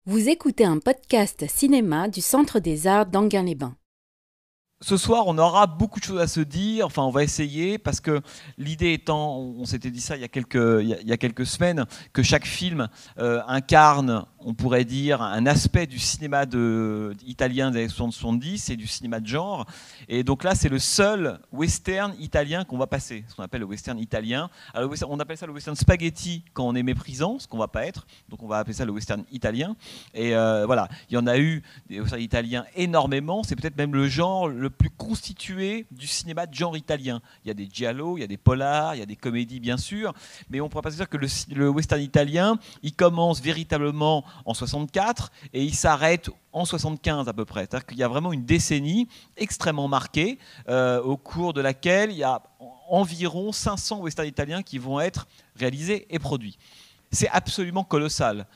Vous écoutez un podcast cinéma du Centre des Arts d'Enghien-les-Bains. Ce soir, on aura beaucoup de choses à se dire. Enfin, on va essayer parce que l'idée étant, on s'était dit ça il y a quelques semaines, que chaque film incarne, on pourrait dire, un aspect du cinéma italien des années 70 et du cinéma de genre. Et donc là, c'est le seul western italien qu'on va passer, ce qu'on appelle le western italien. Alors, on appelle ça le western spaghetti quand on est méprisant, ce qu'on va pas être. Donc on va appeler ça le western italien. Et voilà, il y en a eu des westerns italiens énormément. C'est peut-être même le genre le plus constitué du cinéma de genre italien. Il y a des giallo, il y a des polars, il y a des comédies bien sûr, mais on pourrait pas se dire que le western italien, il commence véritablement en 64 et il s'arrête en 75 à peu près. C'est-à-dire qu'il y a vraiment une décennie extrêmement marquée au cours de laquelle il y a environ 500 westerns italiens qui vont être réalisés et produits. C'est absolument colossal.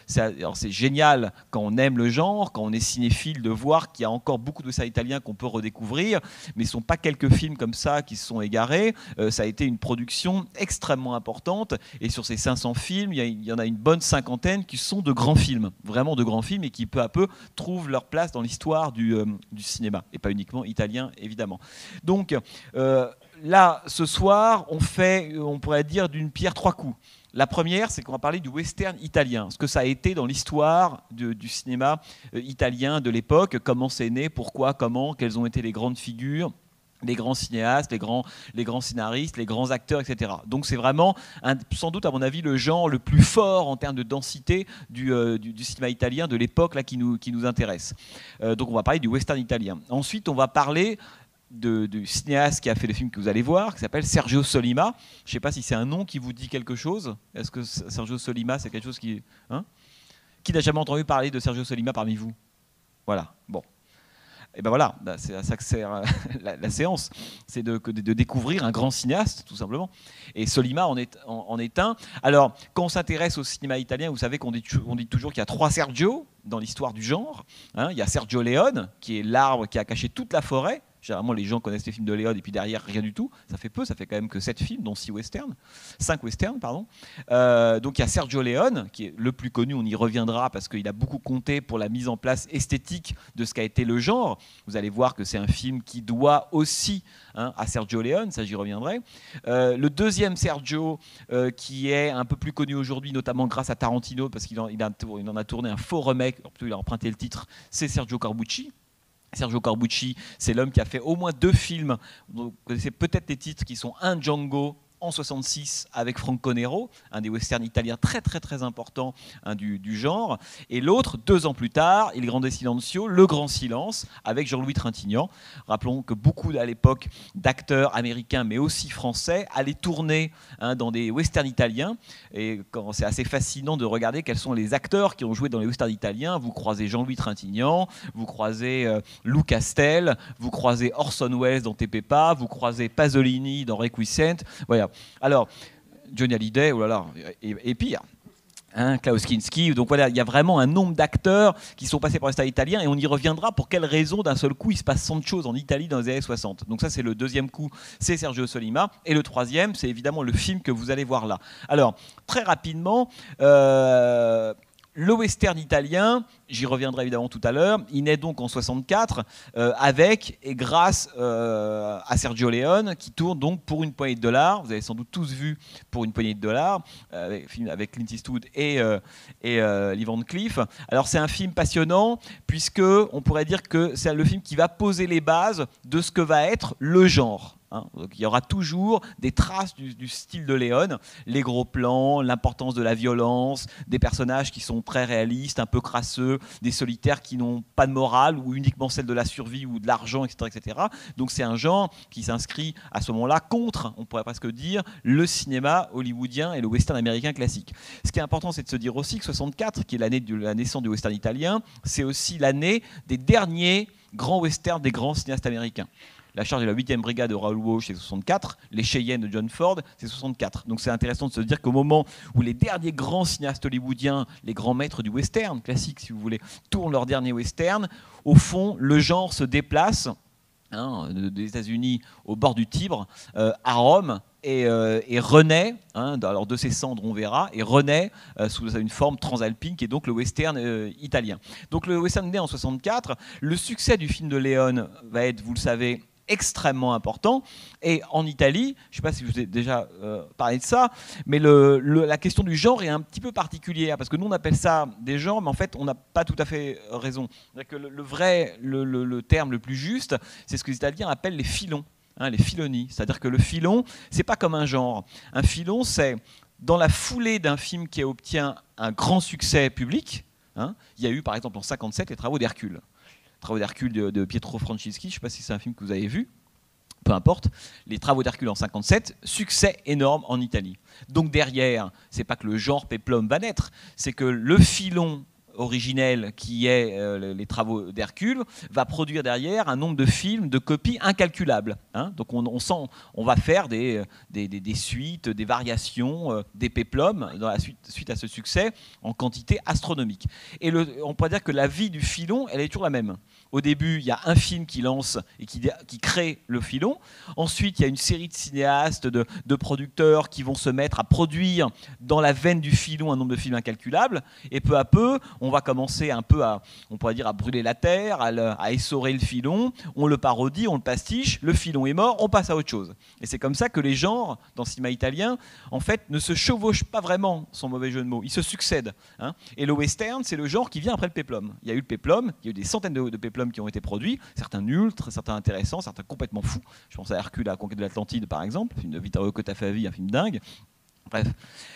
C'est génial quand on aime le genre, quand on est cinéphile, de voir qu'il y a encore beaucoup de westerns italiens qu'on peut redécouvrir, mais ce ne sont pas quelques films comme ça qui se sont égarés. Ça a été une production extrêmement importante, et sur ces 500 films, il y en a une bonne cinquantaine qui sont de grands films, vraiment de grands films, et qui peu à peu trouvent leur place dans l'histoire du cinéma, et pas uniquement italien, évidemment. Donc, là, ce soir, on pourrait dire d'une pierre trois coups. La première, c'est qu'on va parler du western italien, ce que ça a été dans l'histoire du cinéma italien de l'époque, comment c'est né, pourquoi, comment, quelles ont été les grandes figures, les grands cinéastes, les grands scénaristes, les grands acteurs, etc. Donc c'est vraiment, sans doute à mon avis, le genre le plus fort en termes de densité du cinéma italien de l'époque là, qui nous intéresse. Donc on va parler du western italien. Ensuite, on va parler du cinéaste qui a fait le film que vous allez voir, qui s'appelle Sergio Sollima. Je ne sais pas si c'est un nom qui vous dit quelque chose. Est-ce que Sergio Sollima, c'est quelque chose qui... Qui n'a jamais entendu parler de Sergio Sollima parmi vous? Voilà, bon. Et ben voilà, c'est à ça que sert la séance, c'est de découvrir un grand cinéaste, tout simplement. Et Sollima en est un. Alors, quand on s'intéresse au cinéma italien, vous savez qu'on dit toujours qu'il y a trois Sergio dans l'histoire du genre. Il y a Sergio Leone, qui est l'arbre qui a caché toute la forêt. Généralement, les gens connaissent les films de Leone et puis derrière, rien du tout. Ça fait peu, ça fait quand même que 7 films, dont 5 westerns, pardon. Donc il y a Sergio Leone, qui est le plus connu, on y reviendra parce qu'il a beaucoup compté pour la mise en place esthétique de ce qu'a été le genre. Vous allez voir que c'est un film qui doit aussi à Sergio Leone, ça j'y reviendrai. Le deuxième Sergio, qui est un peu plus connu aujourd'hui, notamment grâce à Tarantino, parce qu'il en a tourné un faux remake, il a emprunté le titre, c'est Sergio Corbucci. Sergio Corbucci, c'est l'homme qui a fait au moins 2 films. Vous connaissez peut-être les titres qui sont un Django en 66 avec Franco Nero, un des westerns italiens très très très importants du genre, et l'autre 2 ans plus tard, Il Grande Silenzio, Le Grand Silence, avec Jean-Louis Trintignant. Rappelons que beaucoup à l'époque d'acteurs américains mais aussi français allaient tourner dans des westerns italiens, et c'est assez fascinant de regarder quels sont les acteurs qui ont joué dans les westerns italiens. Vous croisez Jean-Louis Trintignant, vous croisez Lou Castel, vous croisez Orson Welles dans Tepepa, vous croisez Pasolini dans Requiescent. Voilà. Alors, Johnny Hallyday, oh là là, et pire. Klaus Kinski, donc voilà, il y a vraiment un nombre d'acteurs qui sont passés par le stade italien, et on y reviendra pour quelles raisons d'un seul coup il se passe 100 choses en Italie dans les années 60. Donc ça c'est le deuxième coup, c'est Sergio Sollima, et le troisième c'est évidemment le film que vous allez voir là. Alors très rapidement, le western italien, j'y reviendrai évidemment tout à l'heure, il naît donc en 64 avec et grâce à Sergio Leone qui tourne donc pour une poignée de dollars. Vous avez sans doute tous vu Pour une poignée de dollars, avec Clint Eastwood et Lee Van Cleef. Alors c'est un film passionnant puisque on pourrait dire que c'est le film qui va poser les bases de ce que va être le genre. Donc, il y aura toujours des traces du style de Leone, les gros plans, l'importance de la violence, des personnages qui sont très réalistes, un peu crasseux, des solitaires qui n'ont pas de morale ou uniquement celle de la survie ou de l'argent, etc., etc. Donc c'est un genre qui s'inscrit à ce moment-là contre, on pourrait presque dire, le cinéma hollywoodien et le western américain classique. Ce qui est important, c'est de se dire aussi que 64, qui est l'année de la naissance du western italien, c'est aussi l'année des derniers grands westerns des grands cinéastes américains. La charge de la 8e brigade de Raoul Walsh, c'est 64. Les Cheyennes de John Ford, c'est 64. Donc c'est intéressant de se dire qu'au moment où les derniers grands cinéastes hollywoodiens, les grands maîtres du western classique, si vous voulez, tournent leur dernier western, au fond, le genre se déplace des États-Unis au bord du Tibre, à Rome, et renaît, alors de ses cendres on verra, et renaît sous une forme transalpine qui est donc le western italien. Donc le western naît en 64, le succès du film de Leone va être, vous le savez, extrêmement important, et en Italie, je ne sais pas si je vous ai déjà parlé de ça, mais la question du genre est un petit peu particulière, parce que nous on appelle ça des genres, mais en fait on n'a pas tout à fait raison. Que le terme le plus juste, c'est ce que les Italiens appellent les filons, les filoni, c'est-à-dire que le filon, c'est pas comme un genre. Un filon, c'est dans la foulée d'un film qui obtient un grand succès public. Il y a eu par exemple en 57 les Travaux d'Hercule. Travaux d'Hercule de Pietro Francischi, je ne sais pas si c'est un film que vous avez vu, peu importe, les Travaux d'Hercule en 57, succès énorme en Italie. Donc derrière, c'est pas que le genre péplum va naître, c'est que le filon originel qui est les Travaux d'Hercule va produire derrière un nombre de films, de copies incalculables. Donc on va faire des suites, des variations, des péplums suite à ce succès en quantité astronomique. Et on peut dire que la vie du filon, elle est toujours la même. Au début, il y a un film qui lance et qui crée le filon. Ensuite, il y a une série de cinéastes, de producteurs qui vont se mettre à produire dans la veine du filon un nombre de films incalculables. Et peu à peu, on va commencer un peu on pourrait dire, à brûler la terre, à essorer le filon. On le parodie, on le pastiche. Le filon est mort, on passe à autre chose. Et c'est comme ça que les genres, dans le cinéma italien, en fait, ne se chevauchent pas vraiment, sans mauvais jeu de mots. Ils se succèdent. Et le western, c'est le genre qui vient après le péplum. Il y a eu le péplum, il y a eu des centaines de péplums qui ont été produits, certains nuls, certains intéressants, certains complètement fous. Je pense à Hercule à la conquête de l'Atlantide, par exemple, film de Vittorio Cotafavi, un film dingue. Bref,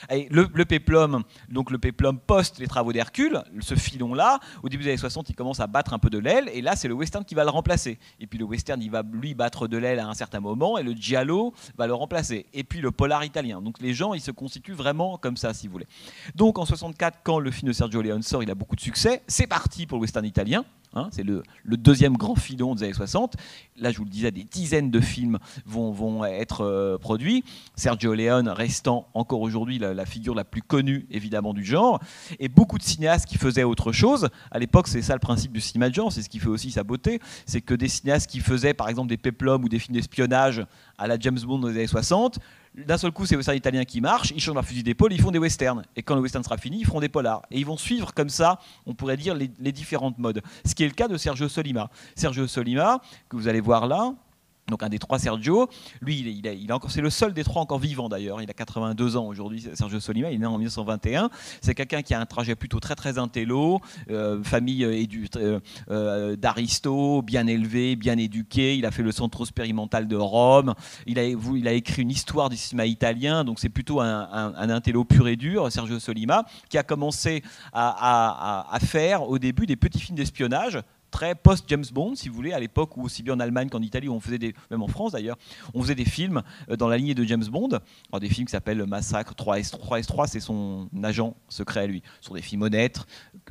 et le péplum, donc le péplum post les Travaux d'Hercule, ce filon-là, au début des années 60, il commence à battre un peu de l'aile, et là, c'est le western qui va le remplacer. Et puis le western, il va lui battre de l'aile à un certain moment, et le giallo va le remplacer. Et puis le polar italien. Donc les gens, ils se constituent vraiment comme ça, si vous voulez. Donc en 64, quand le film de Sergio Leone sort, il a beaucoup de succès. C'est parti pour le western italien. C'est le deuxième grand filon des années 60. Là, je vous le disais, des dizaines de films vont être produits. Sergio Leone restant encore aujourd'hui la figure la plus connue, évidemment, du genre. Et beaucoup de cinéastes qui faisaient autre chose. À l'époque, c'est ça le principe du cinéma de genre, c'est ce qui fait aussi sa beauté. C'est que des cinéastes qui faisaient, par exemple, des péplums ou des films d'espionnage à la James Bond des années 60, d'un seul coup, c'est les westerns italiens qui marchent, ils changent leur fusil d'épaule, ils font des westerns. Et quand le western sera fini, ils feront des polars. Et ils vont suivre comme ça, on pourrait dire, les différentes modes. Ce qui est le cas de Sergio Solima. Sergio Solima, que vous allez voir là, donc un des trois Sergio, lui, c'est le seul des trois encore vivant d'ailleurs. Il a 82 ans aujourd'hui, Sergio Solima. Il est né en 1921. C'est quelqu'un qui a un trajet plutôt très très intello, famille d'aristo, bien élevé, bien éduqué. Il a fait le centre expérimental de Rome. Il a écrit une histoire du cinéma italien. Donc c'est plutôt un intello pur et dur, Sergio Solima, qui a commencé à faire au début des petits films d'espionnage, très post-James Bond, si vous voulez, à l'époque où aussi bien en Allemagne qu'en Italie, où on faisait même en France d'ailleurs, on faisait des films dans la lignée de James Bond, alors des films qui s'appellent Massacre 3S3, c'est son agent secret à lui. Ce sont des films honnêtes,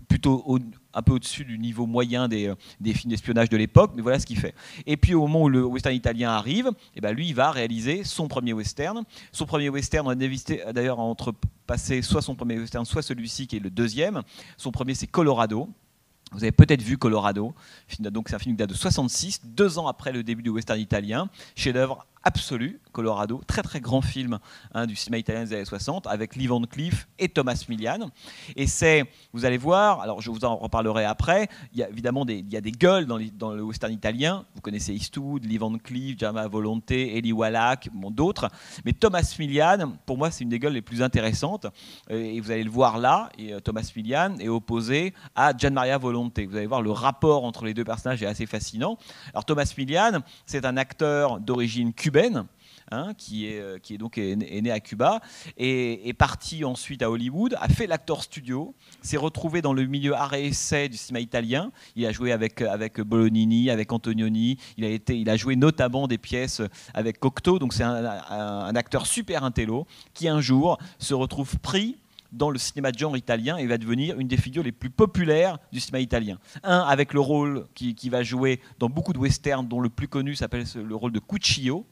plutôt un peu au-dessus du niveau moyen des films d'espionnage de l'époque, mais voilà ce qu'il fait. Et puis au moment où le western italien arrive, et ben lui, il va réaliser son premier western. Son premier western, on a d'ailleurs entrepassé soit son premier western, soit celui-ci qui est le deuxième. Son premier, c'est Colorado. Vous avez peut-être vu Colorado, donc c'est un film qui date de 66, 2 ans après le début du western italien, chef-d'œuvre absolu, Colorado, très très grand film du cinéma italien des années 60, avec Lee Van Cleef et Thomas Milian. Et vous allez voir, alors je vous en reparlerai après, il y a évidemment il y a des gueules dans le western italien, vous connaissez Eastwood, Lee Van Cleef, Gianni Volonté, Eli Wallach, d'autres, mais Thomas Milian, pour moi c'est une des gueules les plus intéressantes, et vous allez le voir là, et Thomas Milian est opposé à Gian Maria Volonté. Vous allez voir le rapport entre les deux personnages est assez fascinant. Alors Thomas Milian, c'est un acteur d'origine cubaine, qui est né à Cuba, et est parti ensuite à Hollywood, a fait l'acteur studio, s'est retrouvé dans le milieu art et essai du cinéma italien. Il a joué avec Bolognini, avec Antonioni, il a joué notamment des pièces avec Cocteau, donc c'est un acteur super intello, qui un jour se retrouve pris dans le cinéma de genre italien et va devenir une des figures les plus populaires du cinéma italien. Avec le rôle qui va jouer dans beaucoup de westerns, dont le plus connu s'appelle le rôle de Cuccio,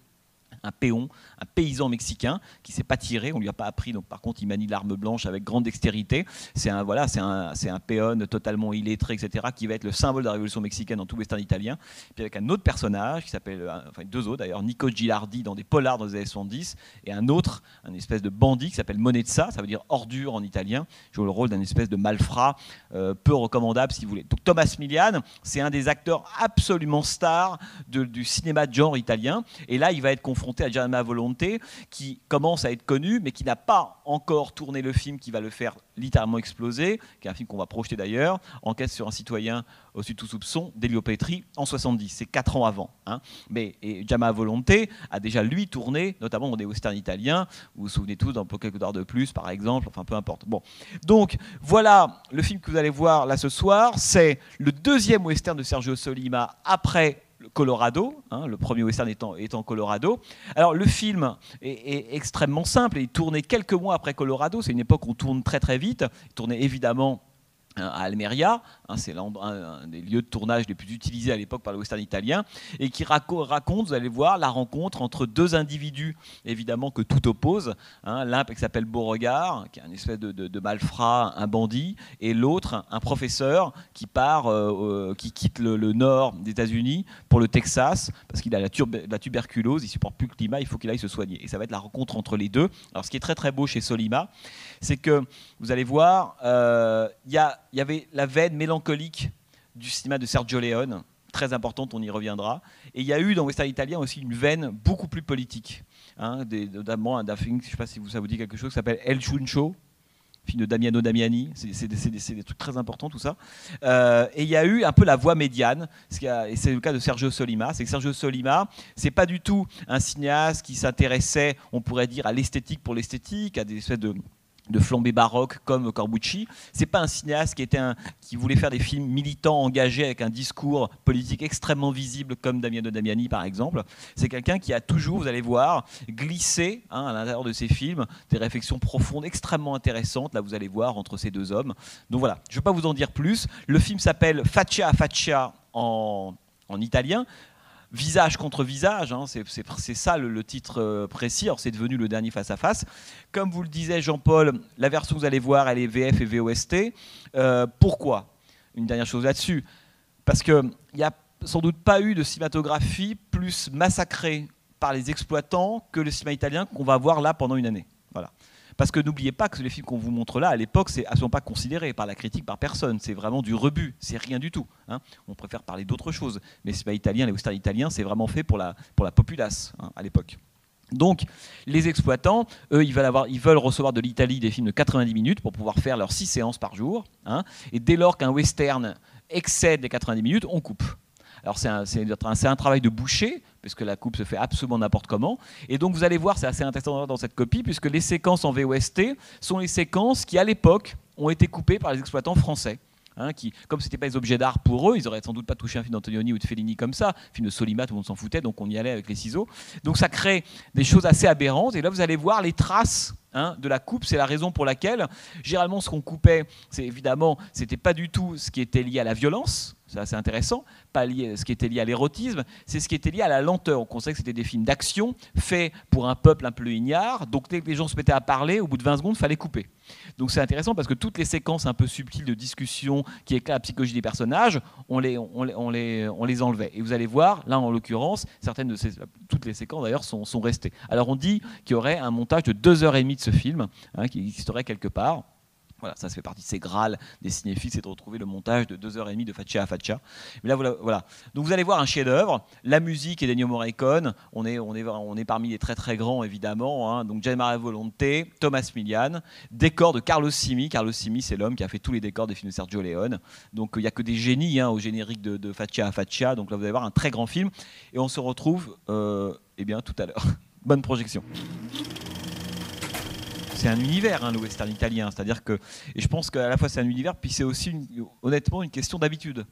un péon, un paysan mexicain qui ne s'est pas tiré, on ne lui a pas appris, donc par contre il manie l'arme blanche avec grande dextérité. C'est un péon totalement illettré, etc., qui va être le symbole de la révolution mexicaine dans tout western italien. Puis avec un autre personnage qui s'appelle, enfin deux autres d'ailleurs, Nico Gilardi dans des polars dans les années 70, et un autre, un espèce de bandit qui s'appelle Monezza, ça veut dire ordure en italien, joue le rôle d'un espèce de malfrat peu recommandable si vous voulez. Donc Thomas Milian, c'est un des acteurs absolument stars du cinéma de genre italien, et là il va être confronté à Gianna Volonté, qui commence à être connu, mais qui n'a pas encore tourné le film qui va le faire littéralement exploser, qui est un film qu'on va projeter d'ailleurs, Enquête sur un citoyen au-dessus de tout soupçon, d'Elio Petri, en 70, c'est 4 ans avant. Hein. Mais Gianna Volonté a déjà, lui, tourné, notamment dans des westerns italiens, vous vous souvenez tous d'un peu quelques d'heures de plus, par exemple, enfin peu importe. Bon. Donc, voilà, le film que vous allez voir là ce soir, c'est le deuxième western de Sergio Solima après Colorado, hein, le premier western étant Colorado. Alors le film est extrêmement simple, il est tourné quelques mois après Colorado, c'est une époque où on tourne très très vite, il tournait évidemment à Almeria, hein, c'est un des lieux de tournage les plus utilisés à l'époque par le western italien, et qui raconte, vous allez voir, la rencontre entre deux individus, évidemment que tout oppose, hein, l'un qui s'appelle Beauregard, qui est un espèce de malfrat, un bandit, et l'autre, un professeur qui qui quitte le nord des États-Unis pour le Texas, parce qu'il a la tuberculose, il supporte plus le climat, il faut qu'il aille se soigner. Et ça va être la rencontre entre les deux. Alors ce qui est très très beau chez Solima, c'est que, vous allez voir, il y avait la veine mélancolique du cinéma de Sergio Leone, très importante, on y reviendra. Et il y a eu dans Western italien aussi une veine beaucoup plus politique, hein, notamment un film, je ne sais pas si ça vous dit quelque chose, qui s'appelle El Chuncho, film de Damiano Damiani, c'est des trucs très importants tout ça. Et il y a eu un peu la voie médiane, et c'est le cas de Sergio Solima. C'est que Sergio Solima, c'est pas du tout un cinéaste qui s'intéressait, on pourrait dire, à l'esthétique pour l'esthétique, à des espèces de flambée baroque comme Corbucci. C'est pas un cinéaste qui voulait faire des films militants engagés avec un discours politique extrêmement visible comme Damiano Damiani par exemple. C'est quelqu'un qui a toujours, vous allez voir, glissé, hein, à l'intérieur de ses films des réflexions profondes extrêmement intéressantes. Là vous allez voir entre ces deux hommes. Donc voilà, je ne vais pas vous en dire plus. Le film s'appelle Faccia a Faccia en italien. Visage contre visage, hein, c'est ça le titre précis. Alors c'est devenu le dernier face à face. Comme vous le disait Jean-Paul, la version que vous allez voir, elle est VF et VOST. Pourquoi ? Une dernière chose là-dessus. Parce qu'il n'y a sans doute pas eu de cinématographie plus massacrée par les exploitants que le cinéma italien qu'on va voir là pendant une année. Voilà. Parce que n'oubliez pas que les films qu'on vous montre là, à l'époque, c'est absolument pas considéré par la critique, par personne. C'est vraiment du rebut, c'est rien du tout. Hein. On préfère parler d'autre chose. Mais c'est pas italien, les westerns italiens, c'est vraiment fait pour la populace, hein, à l'époque. Donc, les exploitants, eux, ils veulent recevoir de l'Italie des films de 90 minutes pour pouvoir faire leurs 6 séances par jour. Hein. Et dès lors qu'un western excède les 90 minutes, on coupe. Alors c'est un travail de boucher, puisque la coupe se fait absolument n'importe comment. Et donc vous allez voir, c'est assez intéressant dans cette copie, puisque les séquences en VOST sont les séquences qui, à l'époque, ont été coupées par les exploitants français. Hein, qui, comme ce n'étaient pas des objets d'art pour eux, ils n'auraient sans doute pas touché un film d'Antonioni ou de Fellini comme ça. Un film de Solima, tout le monde s'en foutait, donc on y allait avec les ciseaux. Donc ça crée des choses assez aberrantes. Et là, vous allez voir les traces, hein, de la coupe. C'est la raison pour laquelle, généralement, ce qu'on coupait, c'est évidemment, c'était pas du tout ce qui était lié à la violence. C'est assez intéressant. Pas lié, ce qui était lié à l'érotisme, c'est ce qui était lié à la lenteur. On considérait que c'était des films d'action faits pour un peuple un peu ignare. Donc dès que les gens se mettaient à parler, au bout de 20 secondes, il fallait couper. Donc c'est intéressant parce que toutes les séquences un peu subtiles de discussion qui éclairent la psychologie des personnages, on les enlevait. Et vous allez voir, là en l'occurrence, toutes les séquences d'ailleurs sont restées. Alors on dit qu'il y aurait un montage de 2h30 de ce film, hein, qui existerait quelque part. Voilà, ça fait partie de ces grâles des cinéphiles, c'est de retrouver le montage de 2h30 de Faccia a Faccia. Mais là, voilà. Donc vous allez voir un chef-d'œuvre. La musique est d'Ennio Morricone. On est parmi les très très grands évidemment. Hein. Donc Gianna Volonté, Thomas Milian, décor de Carlo Simi. Carlo Simi, c'est l'homme qui a fait tous les décors des films de Sergio Leone. Donc il n'y a que des génies, hein, au générique de Faccia a Faccia. Donc là, vous allez voir un très grand film. Et on se retrouve, tout à l'heure. Bonne projection. C'est un univers, hein, le western italien. C'est-à-dire que, et je pense qu'à la fois c'est un univers, puis c'est aussi honnêtement une question d'habitude.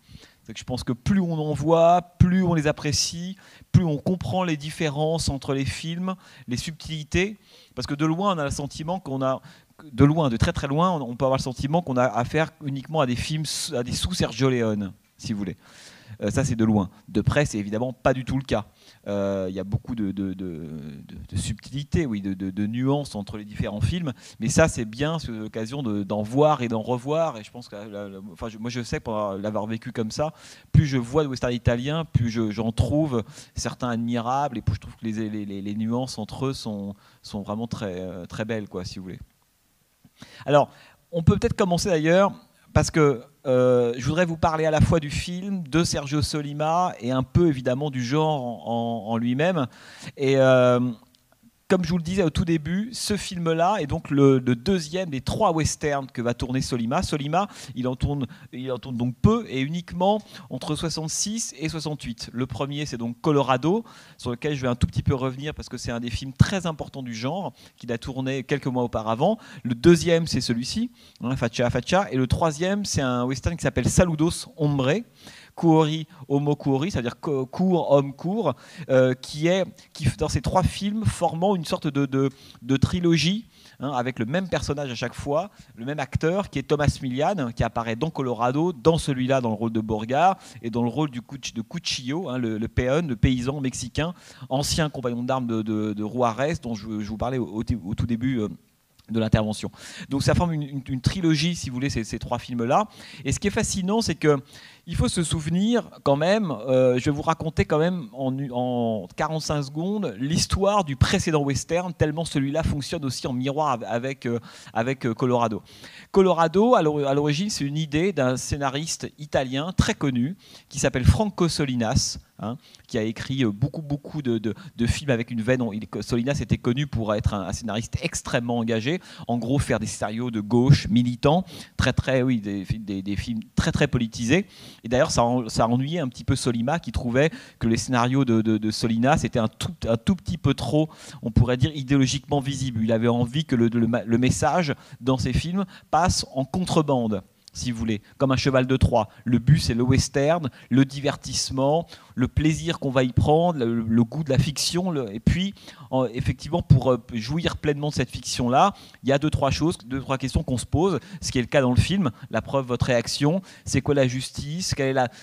C'est que je pense que plus on en voit, plus on les apprécie, plus on comprend les différences entre les films, les subtilités. Parce que de loin, on a le sentiment de très très loin, on peut avoir le sentiment qu'on a affaire uniquement à des films, à des sous Sergio Leone, si vous voulez. Ça, c'est de loin. De près, c'est évidemment pas du tout le cas. Il y a beaucoup de subtilité, oui, de nuances entre les différents films. Mais ça, c'est bien, c'est l'occasion d'en voir et d'en revoir. Et je pense que, moi, je sais, pour l'avoir vécu comme ça, plus je vois de western italien, plus j'en trouve certains admirables. Et plus je trouve que les nuances entre eux sont vraiment très, très belles, quoi, si vous voulez. Alors, on peut peut-être commencer d'ailleurs, parce que je voudrais vous parler à la fois du film, de Sergio Sollima, et un peu évidemment du genre en lui-même. Et comme je vous le disais au tout début, ce film-là est donc le deuxième des 3 westerns que va tourner Sollima. Sollima, il en tourne donc peu et uniquement entre 66 et 68. Le premier, c'est donc Colorado, sur lequel je vais un tout petit peu revenir parce que c'est un des films très importants du genre, qu'il a tourné quelques mois auparavant. Le deuxième, c'est celui-ci, Faccia a Faccia. Et le troisième, c'est un western qui s'appelle Saludos Hombre. Kuori, Homo Kuori, c'est-à-dire court, homme court, qui dans ces 3 films formant une sorte de trilogie, avec le même personnage à chaque fois, le même acteur, qui est Thomas Milian, qui apparaît dans Colorado, dans celui-là dans le rôle de Beauregard, et dans le rôle de Cuchillo, le peón, le paysan mexicain, ancien compagnon d'armes de Juarez, dont je vous parlais au tout début de l'intervention. Donc ça forme une trilogie, si vous voulez, ces 3 films-là. Et ce qui est fascinant, c'est que il faut se souvenir quand même, je vais vous raconter quand même en 45 secondes l'histoire du précédent western, tellement celui-là fonctionne aussi en miroir avec Colorado. Colorado, à l'origine, c'est une idée d'un scénariste italien très connu qui s'appelle Franco Solinas, qui a écrit beaucoup de films avec une veine. Solinas était connu pour être un scénariste extrêmement engagé, en gros faire des scénarios de gauche, militants, des films très politisés. Et d'ailleurs, ça a ennuyé un petit peu Sollima, qui trouvait que les scénarios de Solinas étaient un tout petit peu trop, on pourrait dire, idéologiquement visibles. Il avait envie que le message dans ses films passe en contrebande, si vous voulez, comme un cheval de Troie. Le but, c'est le western, le divertissement, le plaisir qu'on va y prendre, le goût de la fiction. Et puis, effectivement, pour jouir pleinement de cette fiction-là, il y a 2-3 questions qu'on se pose, ce qui est le cas dans le film. La preuve, votre réaction, c'est quoi la justice?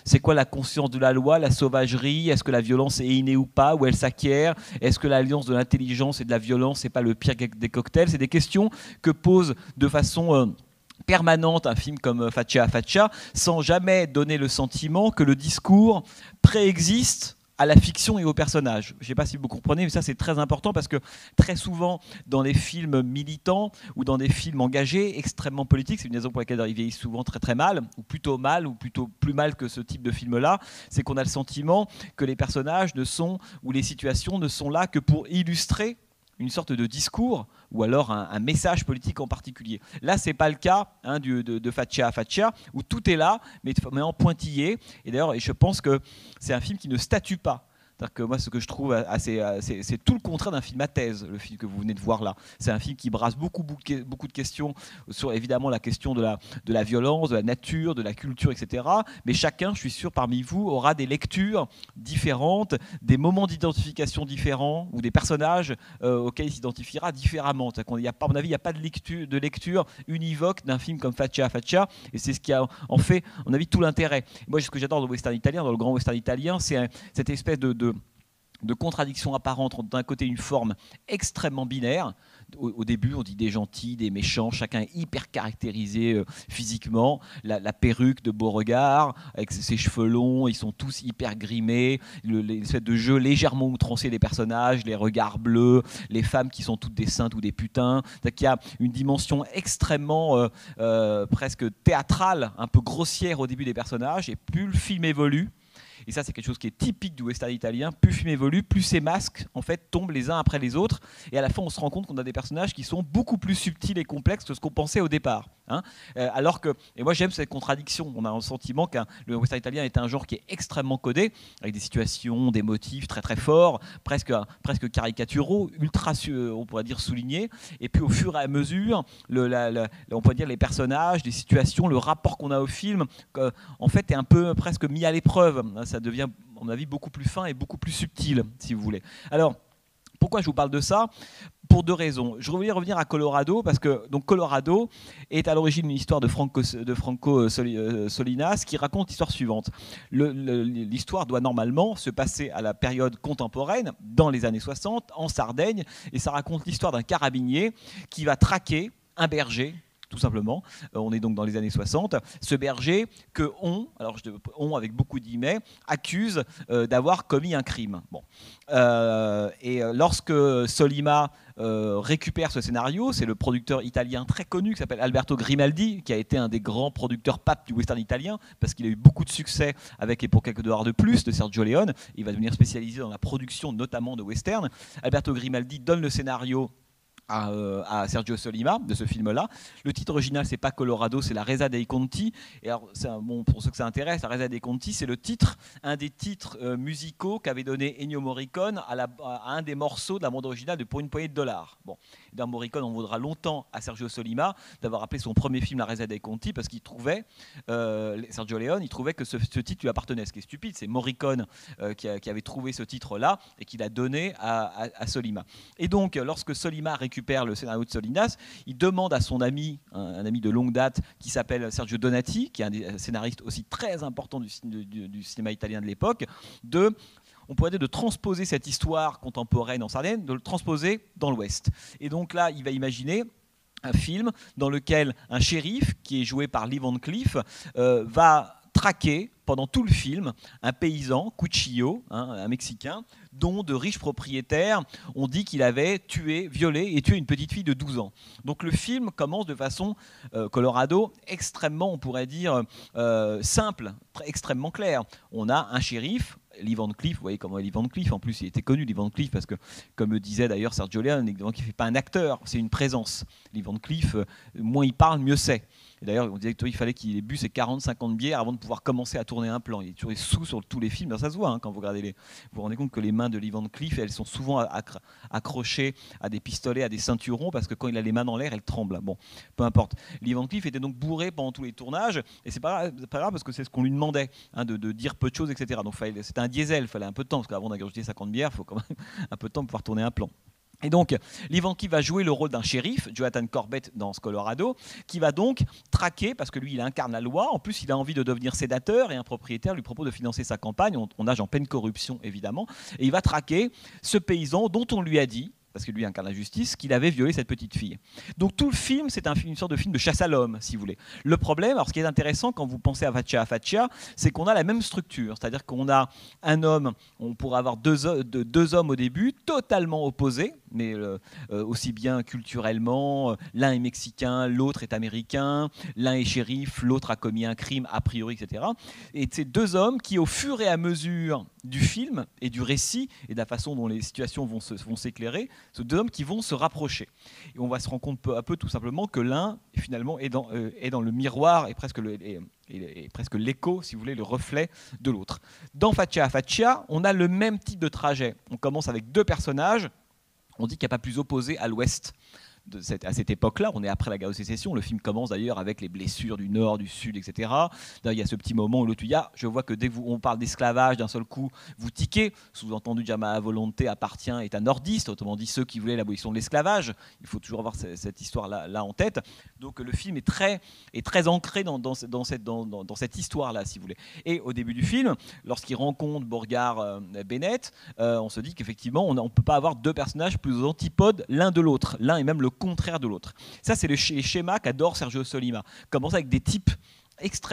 C'est quoi la conscience de la loi, la sauvagerie? Est-ce que la violence est innée ou pas? Ou elle s'acquiert? Est-ce que l'alliance de l'intelligence et de la violence n'est pas le pire des cocktails? C'est des questions que pose de façon permanente un film comme Faccia a Faccia, sans jamais donner le sentiment que le discours préexiste à la fiction et aux personnages. Je ne sais pas si vous comprenez, mais ça c'est très important parce que très souvent dans les films militants ou dans des films engagés, extrêmement politiques, c'est une raison pour laquelle ils vieillissent souvent très mal, ou plutôt plus mal que ce type de film-là, c'est qu'on a le sentiment que les personnages ou les situations ne sont là que pour illustrer une sorte de discours ou alors un message politique en particulier. Là, ce n'est pas le cas de Faccia a Faccia, où tout est là, mais en pointillé. Et d'ailleurs, je pense que c'est un film qui ne statue pas. C'est-à-dire que moi, ce que je trouve c'est tout le contraire d'un film à thèse, le film que vous venez de voir là. C'est un film qui brasse beaucoup de questions sur évidemment la question de la violence, de la nature, de la culture, etc. Mais chacun, je suis sûr, parmi vous, aura des lectures différentes, des moments d'identification différents ou des personnages auxquels il s'identifiera différemment. À mon avis, il n'y a pas de lecture univoque d'un film comme Faccia a Faccia, et c'est ce qui a en fait, à mon avis, tout l'intérêt. Moi, ce que j'adore dans le western italien, dans le grand western italien, c'est cette espèce de contradiction apparente entre d'un côté une forme extrêmement binaire. Au début, on dit des gentils, des méchants, chacun est hyper caractérisé physiquement. La perruque de Beauregard, avec ses cheveux longs, ils sont tous hyper grimés. L'espèce de jeu légèrement outrancier des personnages, les regards bleus, les femmes qui sont toutes des saintes ou des putains. Donc, il y a une dimension extrêmement presque théâtrale, un peu grossière au début des personnages. Et plus le film évolue, et ça c'est quelque chose qui est typique du western italien, plus le film évolue, plus ces masques en fait tombent les uns après les autres, et à la fin on se rend compte qu'on a des personnages qui sont beaucoup plus subtils et complexes que ce qu'on pensait au départ. Alors que, et moi j'aime cette contradiction, on a un sentiment que le western italien est un genre qui est extrêmement codé, avec des situations, des motifs très très forts, presque caricaturaux, ultra on pourrait dire soulignés, et puis au fur et à mesure, on pourrait dire les personnages, les situations, le rapport qu'on a au film, en fait est un peu presque mis à l'épreuve. Ça devient, à mon avis, beaucoup plus fin et beaucoup plus subtil, si vous voulez. Alors, Pourquoi je vous parle de ça? Pour deux raisons. Je voulais revenir à Colorado parce que donc Colorado est à l'origine d'une histoire de Franco Solinas qui raconte l'histoire suivante. L'histoire doit normalement se passer à la période contemporaine, dans les années 60, en Sardaigne, et ça raconte l'histoire d'un carabinier qui va traquer un berger, tout simplement. On est donc dans les années 60. Ce berger que on avec beaucoup de guillemets, accuse d'avoir commis un crime. Bon. Et lorsque Solima récupère ce scénario, c'est le producteur italien très connu qui s'appelle Alberto Grimaldi, qui a été un des grands producteurs papes du western italien, parce qu'il a eu beaucoup de succès avec Et pour quelques dollars de plus de Sergio Leone. Il va devenir spécialisé dans la production notamment de western. Alberto Grimaldi donne le scénario à Sergio Solima de ce film-là. Le titre original, c'est pas Colorado, c'est La Resa dei Conti. Et alors, pour ceux que ça intéresse, La Resa dei Conti, c'est un des titres musicaux qu'avait donné Ennio Morricone à un des morceaux de la bande originale de Pour une poignée de dollars. Bon, dans Morricone, on vaudra longtemps à Sergio Solima d'avoir appelé son premier film La Resa dei Conti parce qu'il trouvait, Sergio Leone, il trouvait que ce titre lui appartenait. Ce qui est stupide, c'est Morricone qui avait trouvé ce titre-là et qui l'a donné à Solima. Et donc, lorsque Solima récupère le scénario de Solinas, il demande à son ami, un ami de longue date qui s'appelle Sergio Donati, qui est un des scénaristes aussi très important du cinéma italien de l'époque, on pourrait dire de transposer cette histoire contemporaine en Sardaigne, de le transposer dans l'Ouest. Et donc là, il va imaginer un film dans lequel un shérif, qui est joué par Lee Van Cleef, va traquer pendant tout le film un paysan, Cuchillo, un Mexicain, dont de riches propriétaires ont dit qu'il avait violé et tué une petite fille de 12 ans. Donc le film commence de façon, Colorado, extrêmement, on pourrait dire, simple, extrêmement claire. On a un shérif, Lee Van Cleef, vous voyez comment est Lee Van Cleef, en plus il était connu Lee Van Cleef parce que, comme le disait d'ailleurs Sergio Leone, il ne fait pas un acteur, c'est une présence. Lee Van Cleef, moins il parle, mieux c'est. Et d'ailleurs, on disait qu'il fallait qu'il ait bu ses 40-50 bières avant de pouvoir commencer à tourner un plan. Il est toujours sous sur tous les films. Alors ça se voit quand vous regardez vous vous rendez compte que les mains de Lee Van Cleef, elles sont souvent accrochées à des pistolets, à des ceinturons, parce que quand il a les mains dans l'air, elles tremblent. Bon, peu importe. Lee Van Cleef était donc bourré pendant tous les tournages, et c'est pas grave parce que c'est ce qu'on lui demandait, de dire peu de choses, etc. Donc c'était un diesel, il fallait un peu de temps, parce qu'avant d'ingurgiter 50 bières, il faut quand même un peu de temps pour pouvoir tourner un plan. Et donc, Lee Van Cleef va jouer le rôle d'un shérif, Jonathan Corbett dans ce Colorado, qui va donc traquer, parce que lui, il incarne la loi. En plus, il a envie de devenir sénateur et un propriétaire lui propose de financer sa campagne. On nage en pleine corruption, évidemment. Et il va traquer ce paysan dont on lui a dit, parce que lui incarne la justice, qu'il avait violé cette petite fille. Donc tout le film, c'est une sorte de film de chasse à l'homme, si vous voulez. Le problème, alors ce qui est intéressant quand vous pensez à Faccia, c'est qu'on a la même structure, c'est-à-dire qu'on a un homme, on pourrait avoir deux hommes au début, totalement opposés, mais aussi bien culturellement, l'un est mexicain, l'autre est américain, l'un est shérif, l'autre a commis un crime a priori, etc. Et ces deux hommes qui, au fur et à mesure du film et du récit et de la façon dont les situations vont s'éclairer, ces deux hommes qui vont se rapprocher. Et on va se rendre compte peu à peu tout simplement que l'un finalement est dans le miroir et presque l'écho, si vous voulez, le reflet de l'autre. Dans Faccia, on a le même type de trajet. On commence avec deux personnages. On dit qu'il n'y a pas plus opposé à l'Ouest. À cette époque-là, on est après la guerre de sécession, le film commence d'ailleurs avec les blessures du Nord, du Sud, etc. D'ailleurs, il y a ce petit moment où l'autre dit « je vois que dès qu'on parle d'esclavage, d'un seul coup, vous tiquez », sous-entendu Jama Volonté est un nordiste, autrement dit ceux qui voulaient l'abolition de l'esclavage. Il faut toujours avoir cette histoire-là en tête. Donc le film est très ancré dans cette histoire-là, si vous voulez. Et au début du film, lorsqu'il rencontre Borgard Bennett, on se dit qu'effectivement, on ne peut pas avoir deux personnages plus aux antipodes l'un de l'autre. L'un est même le contraire de l'autre. Ça, c'est le schéma qu'adore Sergio Solima. Commence avec des types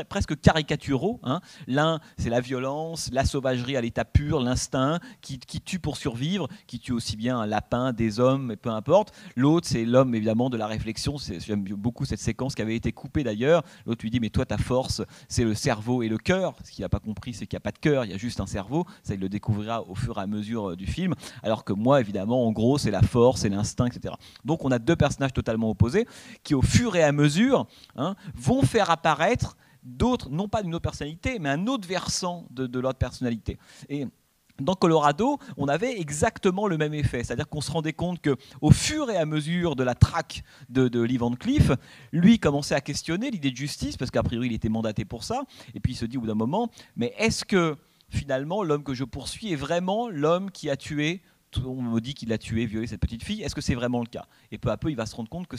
presque caricaturaux. L'un, c'est la violence, la sauvagerie à l'état pur, l'instinct, qui tue pour survivre, qui tue aussi bien un lapin, des hommes, peu importe. L'autre, c'est l'homme, évidemment, de la réflexion. J'aime beaucoup cette séquence qui avait été coupée, d'ailleurs. L'autre lui dit, mais toi, ta force, c'est le cerveau et le cœur. Ce qu'il n'a pas compris, c'est qu'il n'y a pas de cœur, il y a juste un cerveau. Ça, il le découvrira au fur et à mesure du film. Alors que moi, évidemment, en gros, c'est la force, c'est l'instinct, etc. Donc, on a deux personnages totalement opposés qui, au fur et à mesure, vont faire apparaître d'autres, non pas d'une autre personnalité, mais un autre versant de l'autre personnalité. Et dans Colorado, on avait exactement le même effet, c'est-à-dire qu'on se rendait compte qu'au fur et à mesure de la traque de Lee Van Cleef, lui commençait à questionner l'idée de justice, parce qu'a priori il était mandaté pour ça, et puis il se dit au bout d'un moment, mais est-ce que finalement l'homme que je poursuis est vraiment l'homme qui a tué on me dit qu'il a tué, violé cette petite fille, est-ce que c'est vraiment le cas? Et peu à peu, il va se rendre compte que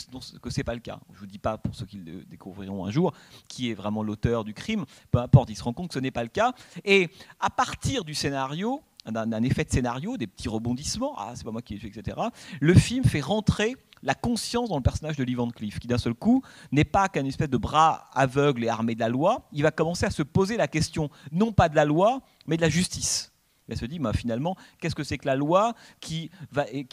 c'est pas le cas. Je vous dis pas, pour ceux qui le découvriront un jour, qui est vraiment l'auteur du crime, peu importe, il se rend compte que ce n'est pas le cas. Et à partir du scénario, d'un effet de scénario, des petits rebondissements, ah c'est pas moi qui ai tué, etc., le film fait rentrer la conscience dans le personnage de Lee Van Cleef, qui d'un seul coup n'est pas qu'un espèce de bras aveugle et armé de la loi. Il va commencer à se poser la question, non pas de la loi, mais de la justice. Il se dit, finalement, qu'est-ce que c'est que la loi qui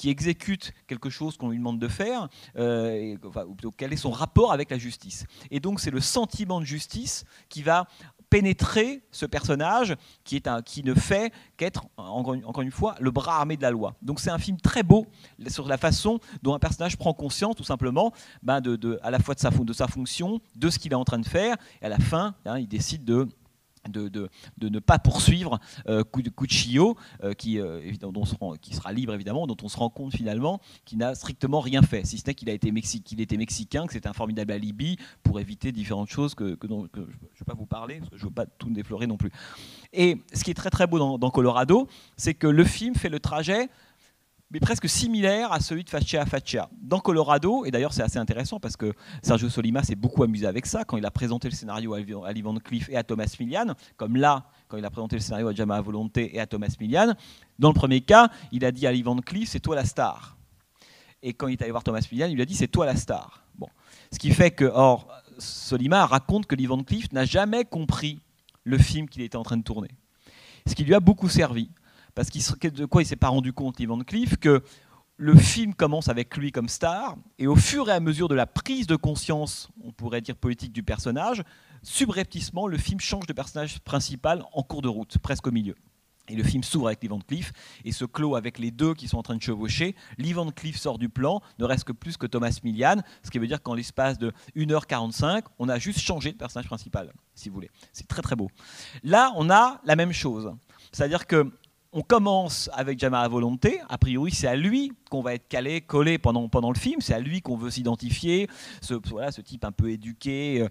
exécute quelque chose qu'on lui demande de faire, ou plutôt, quel est son rapport avec la justice? Et donc c'est le sentiment de justice qui va pénétrer ce personnage qui ne fait qu'être, encore une fois, le bras armé de la loi. Donc c'est un film très beau sur la façon dont un personnage prend conscience, tout simplement, à la fois de sa fonction, de ce qu'il est en train de faire, et à la fin, il décide de ne pas poursuivre Cuccio, qui sera libre évidemment, dont on se rend compte finalement qu'il n'a strictement rien fait, si ce n'est qu'il était mexicain, que c'était un formidable alibi pour éviter différentes choses dont je ne vais pas vous parler, parce que je ne veux pas tout déflorer non plus. Et ce qui est très très beau dans Colorado, c'est que le film fait le trajet mais presque similaire à celui de Faccia a Faccia. Dans Colorado, et d'ailleurs c'est assez intéressant parce que Sergio Solima s'est beaucoup amusé avec ça quand il a présenté le scénario à Lee Van Cleef et à Thomas Milian, comme là, quand il a présenté le scénario à Jama à Volonté et à Thomas Milian. Dans le premier cas, il a dit à Lee Van Cleef, c'est toi la star. Et quand il est allé voir Thomas Milian, il lui a dit, c'est toi la star. Bon. Ce qui fait que, Solima raconte que Lee Van Cleef n'a jamais compris le film qu'il était en train de tourner. Ce qui lui a beaucoup servi. Parce de quoi il ne s'est pas rendu compte, Lee Van Cleef, que le film commence avec lui comme star, et au fur et à mesure de la prise de conscience, on pourrait dire politique du personnage, subrepticement, le film change de personnage principal en cours de route, presque au milieu. Et le film s'ouvre avec Lee Van Cleef et se clôt avec les deux qui sont en train de chevaucher. Lee Van Cleef sort du plan, ne reste que plus que Thomas Milian, ce qui veut dire qu'en l'espace de 1h45, on a juste changé de personnage principal, si vous voulez. C'est très très beau. Là, on a la même chose. C'est-à-dire que on commence avec Jama à Volonté, a priori c'est à lui qu'on va être collé pendant le film, c'est à lui qu'on veut s'identifier, ce type un peu éduqué,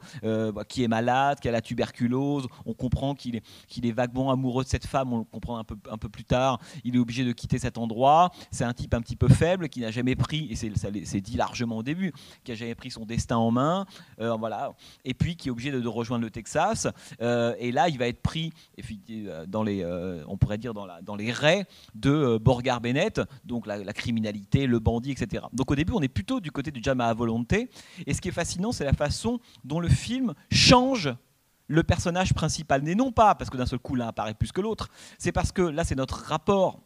qui est malade, qui a la tuberculose, on comprend qu'il est vaguement amoureux de cette femme, on le comprend un peu plus tard, il est obligé de quitter cet endroit, c'est un type un petit peu faible, qui n'a jamais pris, et c'est dit largement au début, qui n'a jamais pris son destin en main, voilà. Et puis qui est obligé de rejoindre le Texas, et là il va être pris on pourrait dire dans les raies de Borgar Bennett, donc la criminalité, le bandit, etc. Donc au début, on est plutôt du côté du Jama à Volonté. Et ce qui est fascinant, c'est la façon dont le film change le personnage principal. Mais non pas parce que d'un seul coup, l'un apparaît plus que l'autre. C'est parce que là, c'est notre rapport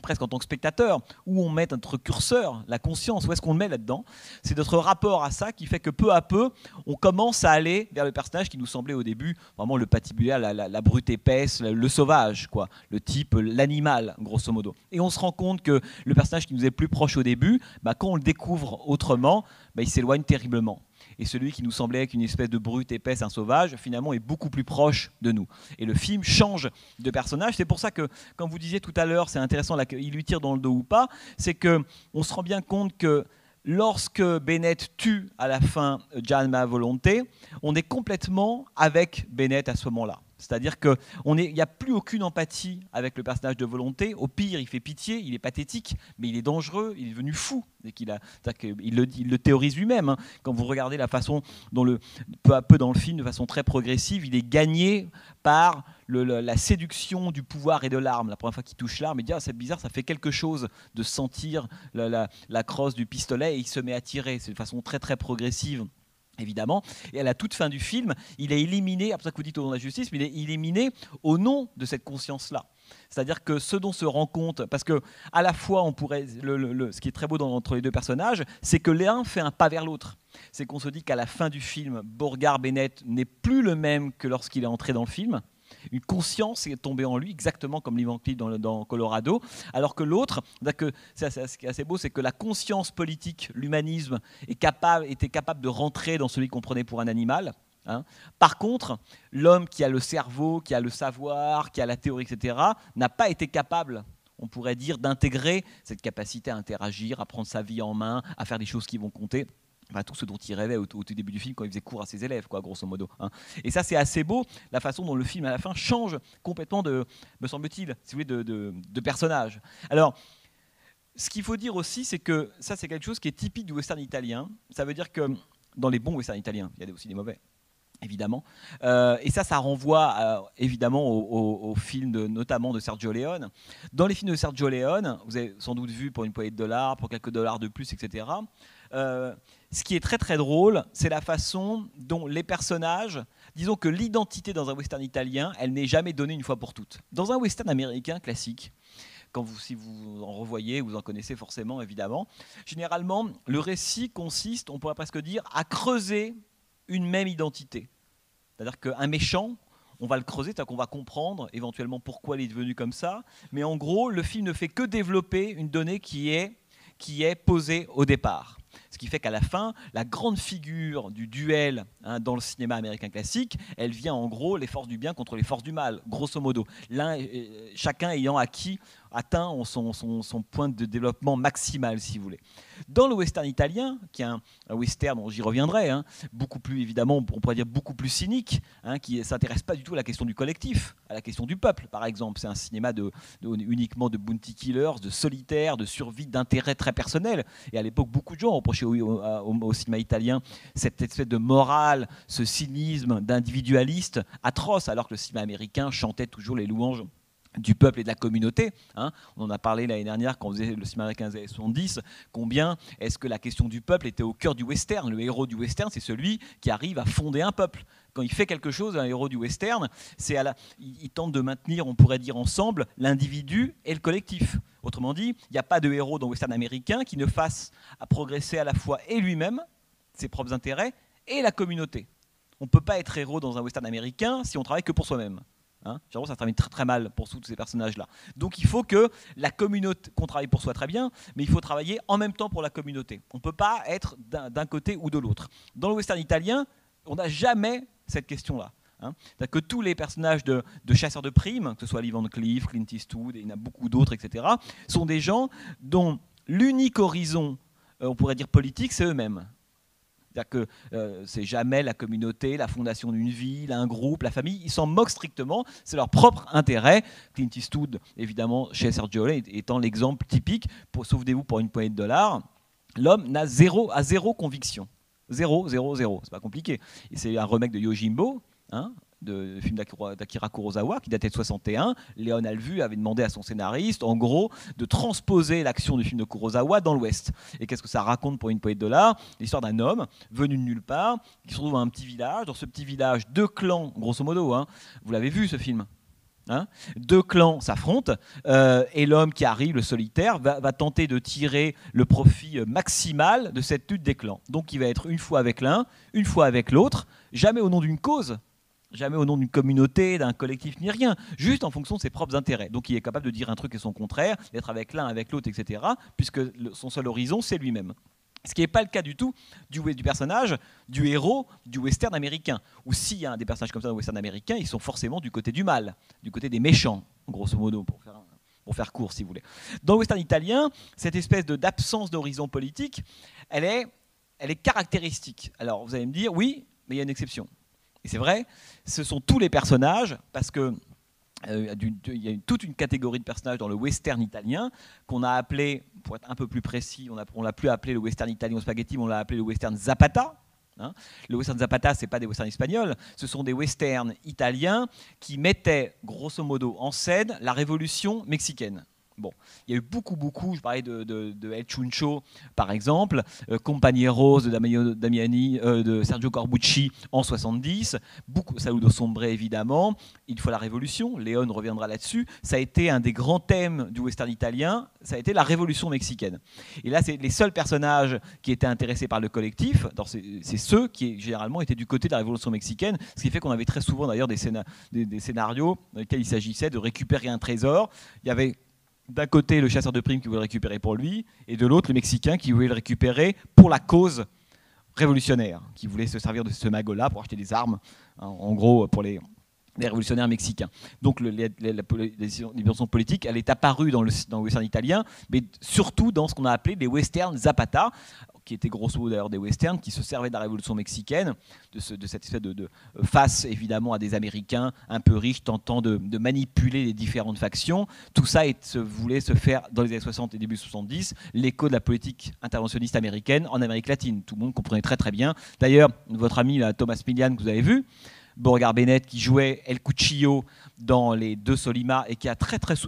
presque en tant que spectateur, où on met notre curseur, la conscience, où est-ce qu'on le met là-dedans. C'est notre rapport à ça qui fait que peu à peu, on commence à aller vers le personnage qui nous semblait au début vraiment le patibulaire, la brute épaisse, le sauvage, quoi, le type, l'animal, grosso modo. Et on se rend compte que le personnage qui nous est le plus proche au début, quand on le découvre autrement, il s'éloigne terriblement. Et celui qui nous semblait être une espèce de brute épaisse, un sauvage, finalement est beaucoup plus proche de nous. Et le film change de personnage. C'est pour ça que, quand vous disiez tout à l'heure, c'est intéressant, il lui tire dans le dos ou pas, c'est qu'on se rend bien compte que lorsque Bennett tue à la fin Jama à Volonté, on est complètement avec Bennett à ce moment-là. C'est-à-dire qu'il n'y a plus aucune empathie avec le personnage de Volonté. Au pire, il fait pitié, il est pathétique, mais il est dangereux, il est devenu fou. Il le théorise lui-même. Hein. Quand vous regardez la façon dont peu à peu dans le film, de façon très progressive, il est gagné par la séduction du pouvoir et de l'arme. La première fois qu'il touche l'arme, il dit « c'est bizarre, ça fait quelque chose de sentir la crosse du pistolet » et il se met à tirer. C'est de façon très très progressive. Évidemment, et à la toute fin du film, il est éliminé, après ça que vous dites au nom de la justice, mais il est éliminé au nom de cette conscience-là. C'est-à-dire que ce dont se rend compte, parce que à la fois, on pourrait, ce qui est très beau entre les deux personnages, c'est que l'un fait un pas vers l'autre. C'est qu'on se dit qu'à la fin du film, Borgar Bennett n'est plus le même que lorsqu'il est entré dans le film. Une conscience est tombée en lui, exactement comme Lee Van Cleef dans Colorado, alors que l'autre, ce qui est assez beau, c'est que la conscience politique, l'humanisme, était capable de rentrer dans celui qu'on prenait pour un animal. Hein. Par contre, l'homme qui a le cerveau, qui a le savoir, qui a la théorie, etc., n'a pas été capable, on pourrait dire, d'intégrer cette capacité à interagir, à prendre sa vie en main, à faire des choses qui vont compter. Enfin, tout ce dont il rêvait au tout début du film quand il faisait cours à ses élèves, quoi, grosso modo. Hein. Et ça, c'est assez beau, la façon dont le film, à la fin, change complètement me semble-t-il, si vous voulez, de personnage. Alors, Ce qu'il faut dire aussi, c'est que ça, c'est quelque chose qui est typique du western italien. Ça veut dire que dans les bons westerns italiens, il y a aussi des mauvais, évidemment. Et ça renvoie évidemment aux films notamment de Sergio Leone. Dans les films de Sergio Leone, vous avez sans doute vu Pour une poignée de dollars, pour quelques dollars de plus, etc. Ce qui est très très drôle, c'est la façon dont les personnages, disons que l'identité dans un western italien, elle n'est jamais donnée une fois pour toutes. Dans un western américain classique, si vous en revoyez, vous en connaissez forcément évidemment, généralement le récit consiste, on pourrait presque dire, à creuser une même identité. C'est-à-dire qu'un méchant, on va le creuser, c'est-à-dire qu'on va comprendre éventuellement pourquoi il est devenu comme ça, mais en gros, le film ne fait que développer une donnée qui est posée au départ. Ce qui fait qu'à la fin, la grande figure du duel dans le cinéma américain classique, elle vient en gros les forces du bien contre les forces du mal, grosso modo. Chacun ayant atteint son point de développement maximal, si vous voulez. Dans le western italien, qui est un western, j'y reviendrai, beaucoup plus évidemment, on pourrait dire beaucoup plus cynique, qui ne s'intéresse pas du tout à la question du collectif, à la question du peuple, par exemple. C'est un cinéma uniquement de bounty killers, de solitaires, de survie, d'intérêts très personnels. Et à l'époque, beaucoup de gens reprochaient au cinéma italien cette espèce de morale, ce cynisme d'individualiste atroce, alors que le cinéma américain chantait toujours les louanges du peuple et de la communauté. On en a parlé l'année dernière quand on faisait le cinéma américain des années 70. Combien est-ce que la question du peuple était au cœur du western? Le héros du western, c'est celui qui arrive à fonder un peuple. Quand il fait quelque chose, un héros du western, il tente de maintenir, on pourrait dire ensemble, l'individu et le collectif. Autrement dit, il n'y a pas de héros dans le western américain qui ne fasse progresser à la fois et lui-même, ses propres intérêts, et la communauté. On ne peut pas être héros dans un western américain si on travaille que pour soi-même. Généralement, ça termine très très mal pour tous ces personnages-là. Donc il faut que la communauté, qu'on travaille pour soi très bien, mais il faut travailler en même temps pour la communauté. On ne peut pas être d'un côté ou de l'autre. Dans le western italien, on n'a jamais cette question-là. C'est-à-dire que tous les personnages de chasseurs de primes, que ce soit Lee Van Cleef, Clint Eastwood, et il y en a beaucoup d'autres, etc., sont des gens dont l'unique horizon, on pourrait dire politique, c'est eux-mêmes. C'est-à-dire que c'est jamais la communauté, la fondation d'une ville, un groupe, la famille. Ils s'en moquent strictement. C'est leur propre intérêt. Clint Eastwood, évidemment, chez Sergio Leone, étant l'exemple typique. Souvenez-vous, Pour une poignée de dollars, l'homme a zéro conviction. Zéro. C'est pas compliqué. Et c'est un remake de Yojimbo, de film d'Akira Kurosawa qui datait de 61. Léon Alvu avait demandé à son scénariste, en gros, de transposer l'action du film de Kurosawa dans l'Ouest. Et qu'est-ce que ça raconte Pour une poignée de dollars? L'histoire d'un homme venu de nulle part, qui se retrouve dans un petit village. Dans ce petit village, deux clans, grosso modo, vous l'avez vu ce film, deux clans s'affrontent et l'homme qui arrive, le solitaire, va tenter de tirer le profit maximal de cette lutte des clans. Donc il va être une fois avec l'un, une fois avec l'autre, jamais au nom d'une cause, jamais au nom d'une communauté, d'un collectif, ni rien, juste en fonction de ses propres intérêts. Donc il est capable de dire un truc et son contraire, d'être avec l'un, avec l'autre, etc., puisque son seul horizon, c'est lui-même. Ce qui n'est pas le cas du tout du personnage, du héros du western américain. Ou s'il y a des personnages comme ça dans le western américain, ils sont forcément du côté du mal, du côté des méchants, grosso modo, pour faire court, si vous voulez. Dans le western italien, cette espèce d'absence d'horizon politique, elle est caractéristique. Alors vous allez me dire, oui, mais il y a une exception. Et c'est vrai, ce sont tous les personnages, parce que il y a toute une catégorie de personnages dans le western italien qu'on a appelé, pour être un peu plus précis, on l'a plus appelé le western italien spaghetti, mais on l'a appelé le western Zapata. Le western Zapata, ce n'est pas des westerns espagnols, ce sont des westerns italiens qui mettaient grosso modo en scène la révolution mexicaine. Bon, il y a eu beaucoup, je parlais de El Chuncho par exemple, Compañeros de Damiani, de Sergio Corbucci en 70, Saludo Sombre évidemment, Il faut la révolution, Léon reviendra là-dessus, ça a été un des grands thèmes du western italien, ça a été la révolution mexicaine. Et là, c'est les seuls personnages qui étaient intéressés par le collectif, c'est ceux qui généralement étaient du côté de la révolution mexicaine, ce qui fait qu'on avait très souvent d'ailleurs des scénarios dans lesquels il s'agissait de récupérer un trésor. Il y avait d'un côté le chasseur de primes qui voulait le récupérer pour lui, et de l'autre le Mexicain qui voulait le récupérer pour la cause révolutionnaire, qui voulait se servir de ce magot-là pour acheter des armes, en gros pour les révolutionnaires mexicains. Donc la dimension politique, elle est apparue dans le western italien, mais surtout dans ce qu'on a appelé les westerns Zapata, qui étaient grosso modo d'ailleurs des westerns, qui se servaient de la révolution mexicaine, de cette espèce de face évidemment à des Américains un peu riches tentant de manipuler les différentes factions. Tout ça voulait se faire dans les années 60 et début 70, l'écho de la politique interventionniste américaine en Amérique latine. Tout le monde comprenait très très bien. D'ailleurs, votre ami là, Thomas Milian, que vous avez vu, Beauregard Bennett, qui jouait El Cuchillo dans les deux Solima et qui a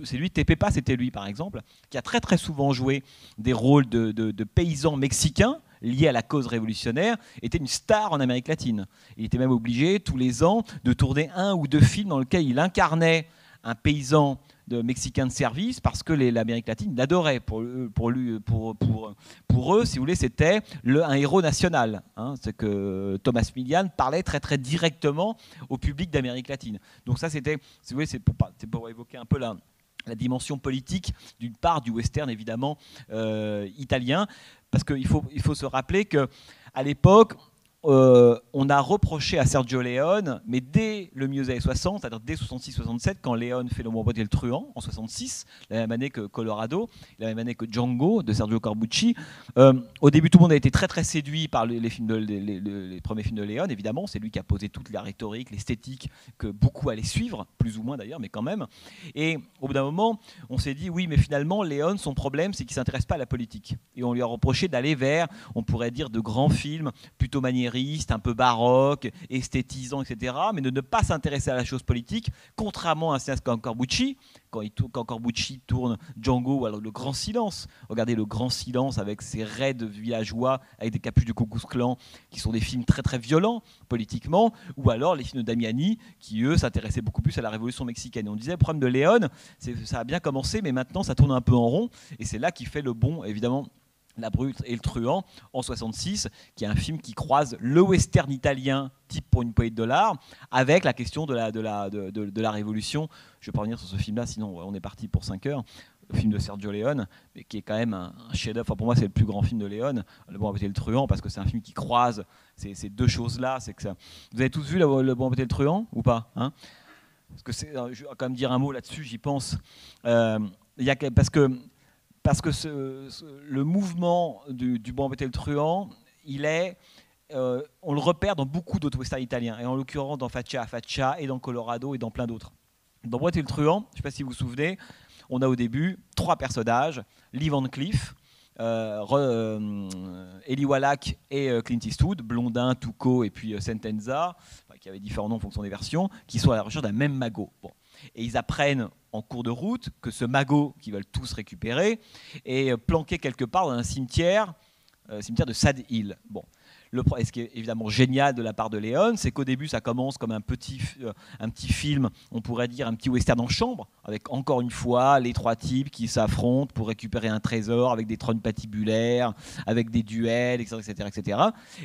c'est lui, Tepepa, c'était lui par exemple, qui a très très souvent joué des rôles de paysans mexicains liés à la cause révolutionnaire, était une star en Amérique latine. Il était même obligé tous les ans de tourner 1 ou 2 films dans lesquels il incarnait un paysan mexicain de service parce que l'Amérique latine l'adorait. Pour eux, si vous voulez, c'était un héros national. Hein. C'est que Thomas Milian parlait très très directement au public d'Amérique latine. Donc ça, c'était, si vous voulez, c'est pour évoquer un peu la dimension politique d'une part du western évidemment italien, parce qu'il faut se rappeler que à l'époque, on a reproché à Sergio Leone, mais dès le milieu des années 60, c'est-à-dire dès 66-67, quand Leone fait Le Bon Pote et le Truand, en 66, la même année que Colorado, la même année que Django, de Sergio Corbucci, au début, tout le monde a été très très séduit par les premiers films de Leone, évidemment. C'est lui qui a posé toute la rhétorique, l'esthétique, que beaucoup allaient suivre, plus ou moins d'ailleurs, mais quand même. Et au bout d'un moment, on s'est dit, oui, mais finalement, Leone, son problème, c'est qu'il ne s'intéresse pas à la politique. Et on lui a reproché d'aller vers, on pourrait dire, de grands films, plutôt maniérés, un peu baroque, esthétisant, etc., mais de ne pas s'intéresser à la chose politique, contrairement à un cinéaste comme Corbucci, quand Corbucci tourne Django ou alors Le Grand Silence. Regardez Le Grand Silence avec ses raids villageois, avec des capuches de Ku Klux Klan, qui sont des films très très violents politiquement, ou alors les films de Damiani, qui eux s'intéressaient beaucoup plus à la révolution mexicaine. Et on disait, le problème de Léon, ça a bien commencé, mais maintenant ça tourne un peu en rond, et c'est là qu'il fait le bon, évidemment, La Brute et le Truand en 66, qui est un film qui croise le western italien type Pour une poignée de dollars avec la question de la révolution. Je ne vais pas revenir sur ce film-là, sinon on est parti pour 5 heures. Le film de Sergio Leone, mais qui est quand même un chef-d'œuvre. Enfin, pour moi, c'est le plus grand film de Leone, Le Bon Appétit et le Truand, parce que c'est un film qui croise ces deux choses-là. C'est que ça... Vous avez tous vu Le Bon Appétit et le Truand ou pas, hein? Parce que je vais quand même dire un mot là-dessus, j'y pense. Parce que le mouvement du Bon Appétit et le Truand, on le repère dans beaucoup d'autres westerns italiens, et en l'occurrence dans Faccia a Faccia et dans Colorado et dans plein d'autres. Dans Bon Appétit et le Truand, je ne sais pas si vous vous souvenez, on a au début 3 personnages, Lee Van Cleef, Eli Wallach et Clint Eastwood, Blondin, Tuco et puis Sentenza, qui avaient différents noms en fonction des versions, qui sont à la recherche d'un même magot. Bon. Et ils apprennent en cours de route que ce magot qu'ils veulent tous récupérer est planqué quelque part dans un cimetière de Sad Hill. Bon. Ce qui est évidemment génial de la part de Leone, c'est qu'au début, ça commence comme un petit film, on pourrait dire un petit western en chambre, avec encore une fois les 3 types qui s'affrontent pour récupérer un trésor, avec des trônes patibulaires, avec des duels, etc., etc.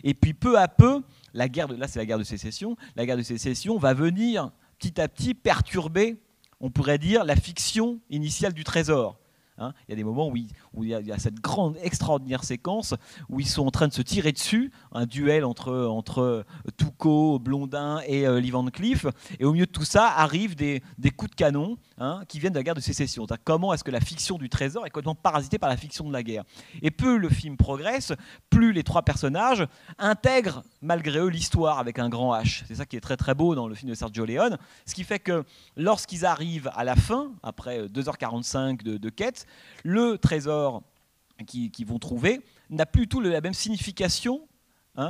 Et puis peu à peu, là c'est la guerre de sécession, la guerre de sécession va venir petit à petit perturber, on pourrait dire, la fiction initiale du trésor. Hein, il y a des moments où il y a cette grande, extraordinaire séquence où ils sont en train de se tirer dessus, un duel entre Tuco, Blondin et Lee Van Cleef, et au milieu de tout ça arrivent des coups de canon qui viennent de la guerre de sécession. Comment est-ce que la fiction du trésor est complètement parasitée par la fiction de la guerre. Et plus le film progresse, plus les 3 personnages intègrent malgré eux l'histoire avec un grand H. C'est ça qui est très très beau dans le film de Sergio Leone, ce qui fait que lorsqu'ils arrivent à la fin, après 2h45 de quête, le trésor qu'ils vont trouver n'a plus du tout la même signification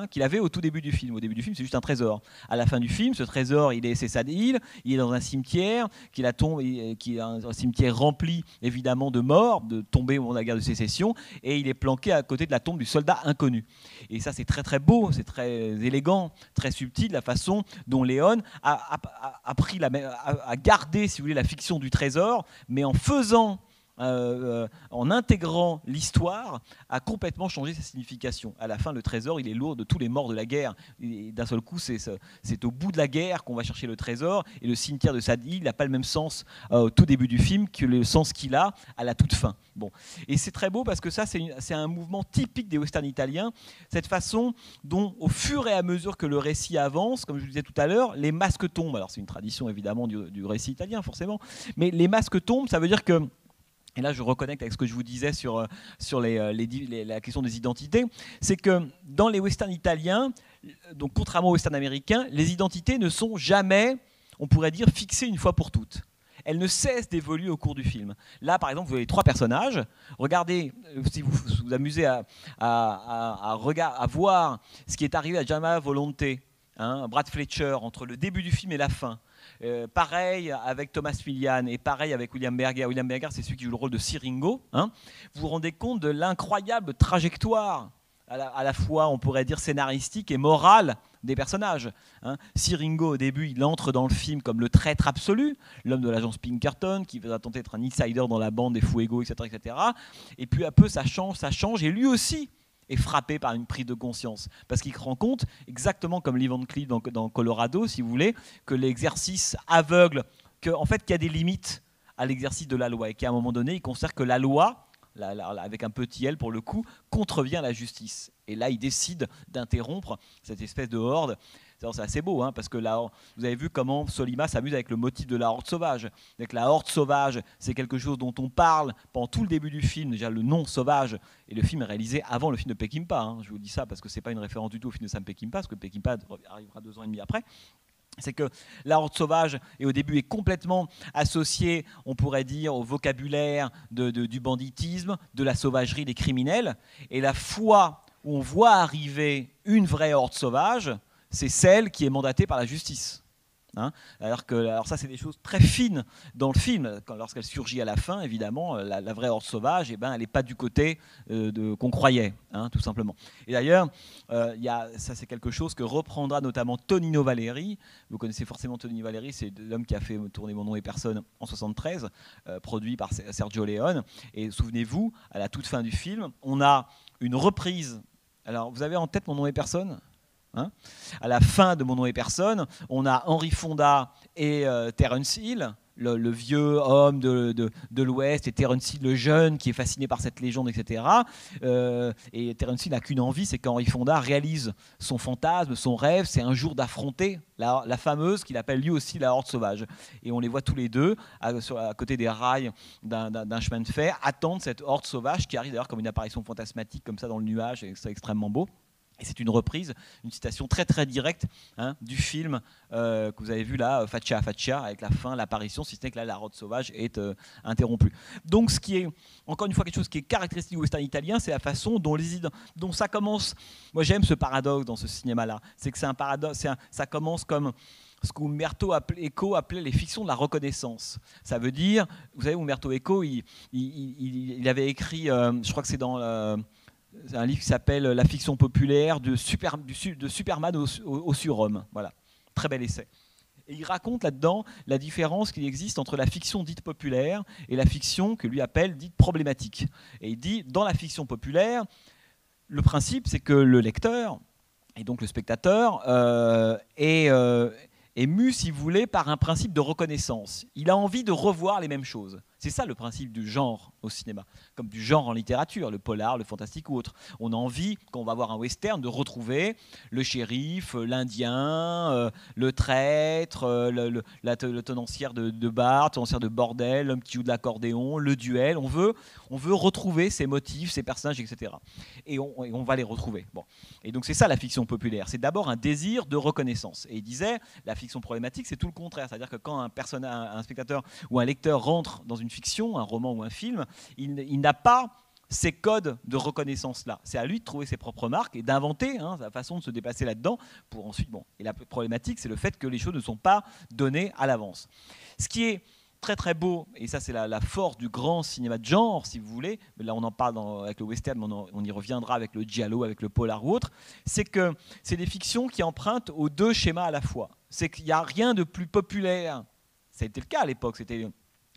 qu'il avait au tout début du film. Au début du film, c'est juste un trésor. À la fin du film, ce trésor, c'est Sad Hill, il est dans un cimetière, qui est un cimetière rempli évidemment de morts, de tombés au moment de la guerre de sécession, et il est planqué à côté de la tombe du soldat inconnu. Et ça, c'est très très beau, c'est très élégant, très subtil, la façon dont Leone a gardé, si vous voulez, la fiction du trésor, mais en faisant... en intégrant l'histoire, a complètement changé sa signification. À la fin, le trésor, il est lourd de tous les morts de la guerre. Et d'un seul coup, c'est au bout de la guerre qu'on va chercher le trésor, et le cimetière de Sad Hill n'a pas le même sens au tout début du film que le sens qu'il a à la toute fin. Bon. Et c'est très beau parce que ça, c'est un mouvement typique des westerns italiens, cette façon dont, au fur et à mesure que le récit avance, comme je vous disais tout à l'heure, les masques tombent. Alors c'est une tradition évidemment du récit italien, forcément, mais les masques tombent, ça veut dire que et là je reconnecte avec ce que je vous disais sur la question des identités, c'est que dans les westerns italiens, donc contrairement aux westerns américains, les identités ne sont jamais, on pourrait dire, fixées une fois pour toutes. Elles ne cessent d'évoluer au cours du film. Là, par exemple, vous avez 3 personnages. Regardez, si vous vous amusez à voir ce qui est arrivé à Gianna Volonte, hein, Brad Fletcher, entre le début du film et la fin. Pareil avec Thomas Milian et pareil avec William Berger. William Berger, c'est celui qui joue le rôle de Siringo. Hein. Vous vous rendez compte de l'incroyable trajectoire, à la fois, on pourrait dire, scénaristique et morale des personnages. Hein. Siringo, au début, il entre dans le film comme le traître absolu, l'homme de l'agence Pinkerton, qui va tenter d'être un insider dans la bande des Fuego, etc., etc. Et peu à peu, ça change, et lui aussi est frappé par une prise de conscience, parce qu'il se rend compte, exactement comme Lee Van Cleef dans Colorado, si vous voulez, que l'exercice aveugle, en fait, qu'il y a des limites à l'exercice de la loi, et qu'à un moment donné, il considère que la loi, avec un petit L pour le coup, contrevient à la justice. Et là, il décide d'interrompre cette espèce de horde. C'est assez beau, hein, parce que là, vous avez vu comment Sollima s'amuse avec le motif de la horde sauvage. Donc, la horde sauvage, c'est quelque chose dont on parle pendant tout le début du film, déjà le nom sauvage, et le film est réalisé avant le film de Peckinpah. Hein. Je vous dis ça parce que ce n'est pas une référence du tout au film de Sam Peckinpah, parce que Peckinpah arrivera 2 ans et demi après. C'est que la horde sauvage, et au début, est complètement associée, on pourrait dire, au vocabulaire du banditisme, de la sauvagerie des criminels. Et la fois où on voit arriver une vraie horde sauvage, c'est celle qui est mandatée par la justice. Hein, alors ça, c'est des choses très fines dans le film. Lorsqu'elle surgit à la fin, évidemment, la vraie horde sauvage, elle n'est pas du côté qu'on croyait, hein, tout simplement. Et d'ailleurs, ça c'est quelque chose que reprendra notamment Tonino Valeri. Vous connaissez forcément Tonino Valeri, c'est l'homme qui a fait tourner Mon nom et personne en 1973, produit par Sergio Leone. Et souvenez-vous, à la toute fin du film, on a une reprise. Alors, vous avez en tête Mon nom et personne ? Hein, à la fin de Mon nom et personne, on a Henry Fonda et Terence Hill, le vieux homme de l'Ouest, et Terence Hill, le jeune, qui est fasciné par cette légende, etc. Et Terence Hill n'a qu'une envie, c'est qu'Henry Fonda réalise son fantasme, son rêve, c'est un jour d'affronter la fameuse, qu'il appelle lui aussi la horde sauvage. Et on les voit tous les deux, à côté des rails d'un chemin de fer, attendre cette horde sauvage qui arrive d'ailleurs comme une apparition fantasmatique, comme ça dans le nuage, et c'est extrêmement beau. Et c'est une reprise, une citation très très directe, hein, du film que vous avez vu là, Faccia a Faccia, avec la fin, l'apparition, si ce n'est que là la horde sauvage est interrompue. Donc ce qui est, encore une fois, quelque chose qui est caractéristique du western italien, c'est la façon dont ça commence. Moi j'aime ce paradoxe dans ce cinéma-là, c'est que c'est un paradoxe, ça commence comme ce qu'Umberto Eco appelait les fictions de la reconnaissance. Ça veut dire, vous savez, Umberto Eco, il avait écrit, je crois que c'est dans... C'est un livre qui s'appelle La fiction populaire de Superman au surhomme. Voilà, très bel essai. Et il raconte là-dedans la différence qu'il existe entre la fiction dite populaire et la fiction que lui appelle dite problématique. Et il dit, dans la fiction populaire, le principe, c'est que le lecteur, et donc le spectateur, est mu, si vous voulez, par un principe de reconnaissance. Il a envie de revoir les mêmes choses. C'est ça le principe du genre au cinéma, comme du genre en littérature, le polar, le fantastique ou autre. On a envie, quand on va voir un western, de retrouver le shérif, l'Indien, le traître, le tenancière de bar, tenancière de bordel, l'homme qui joue de l'accordéon, le duel. On veut retrouver ces motifs, ces personnages, etc. Et on va les retrouver. Bon. Et donc c'est ça la fiction populaire. C'est d'abord un désir de reconnaissance. Et il disait, la fiction problématique, c'est tout le contraire. C'est-à-dire que quand un spectateur ou un lecteur rentre dans une fiction, un roman ou un film, il n'a pas ces codes de reconnaissance-là. C'est à lui de trouver ses propres marques et d'inventer sa façon de se déplacer là-dedans pour ensuite... Bon. Et la problématique, c'est le fait que les choses ne sont pas données à l'avance. Ce qui est très très beau, et ça c'est la force du grand cinéma de genre, si vous voulez, mais là on en parle avec le western, mais on y reviendra avec le giallo, avec le polar ou autre, c'est que c'est des fictions qui empruntent aux 2 schémas à la fois. C'est qu'il n'y a rien de plus populaire. Ça a été le cas à l'époque, c'était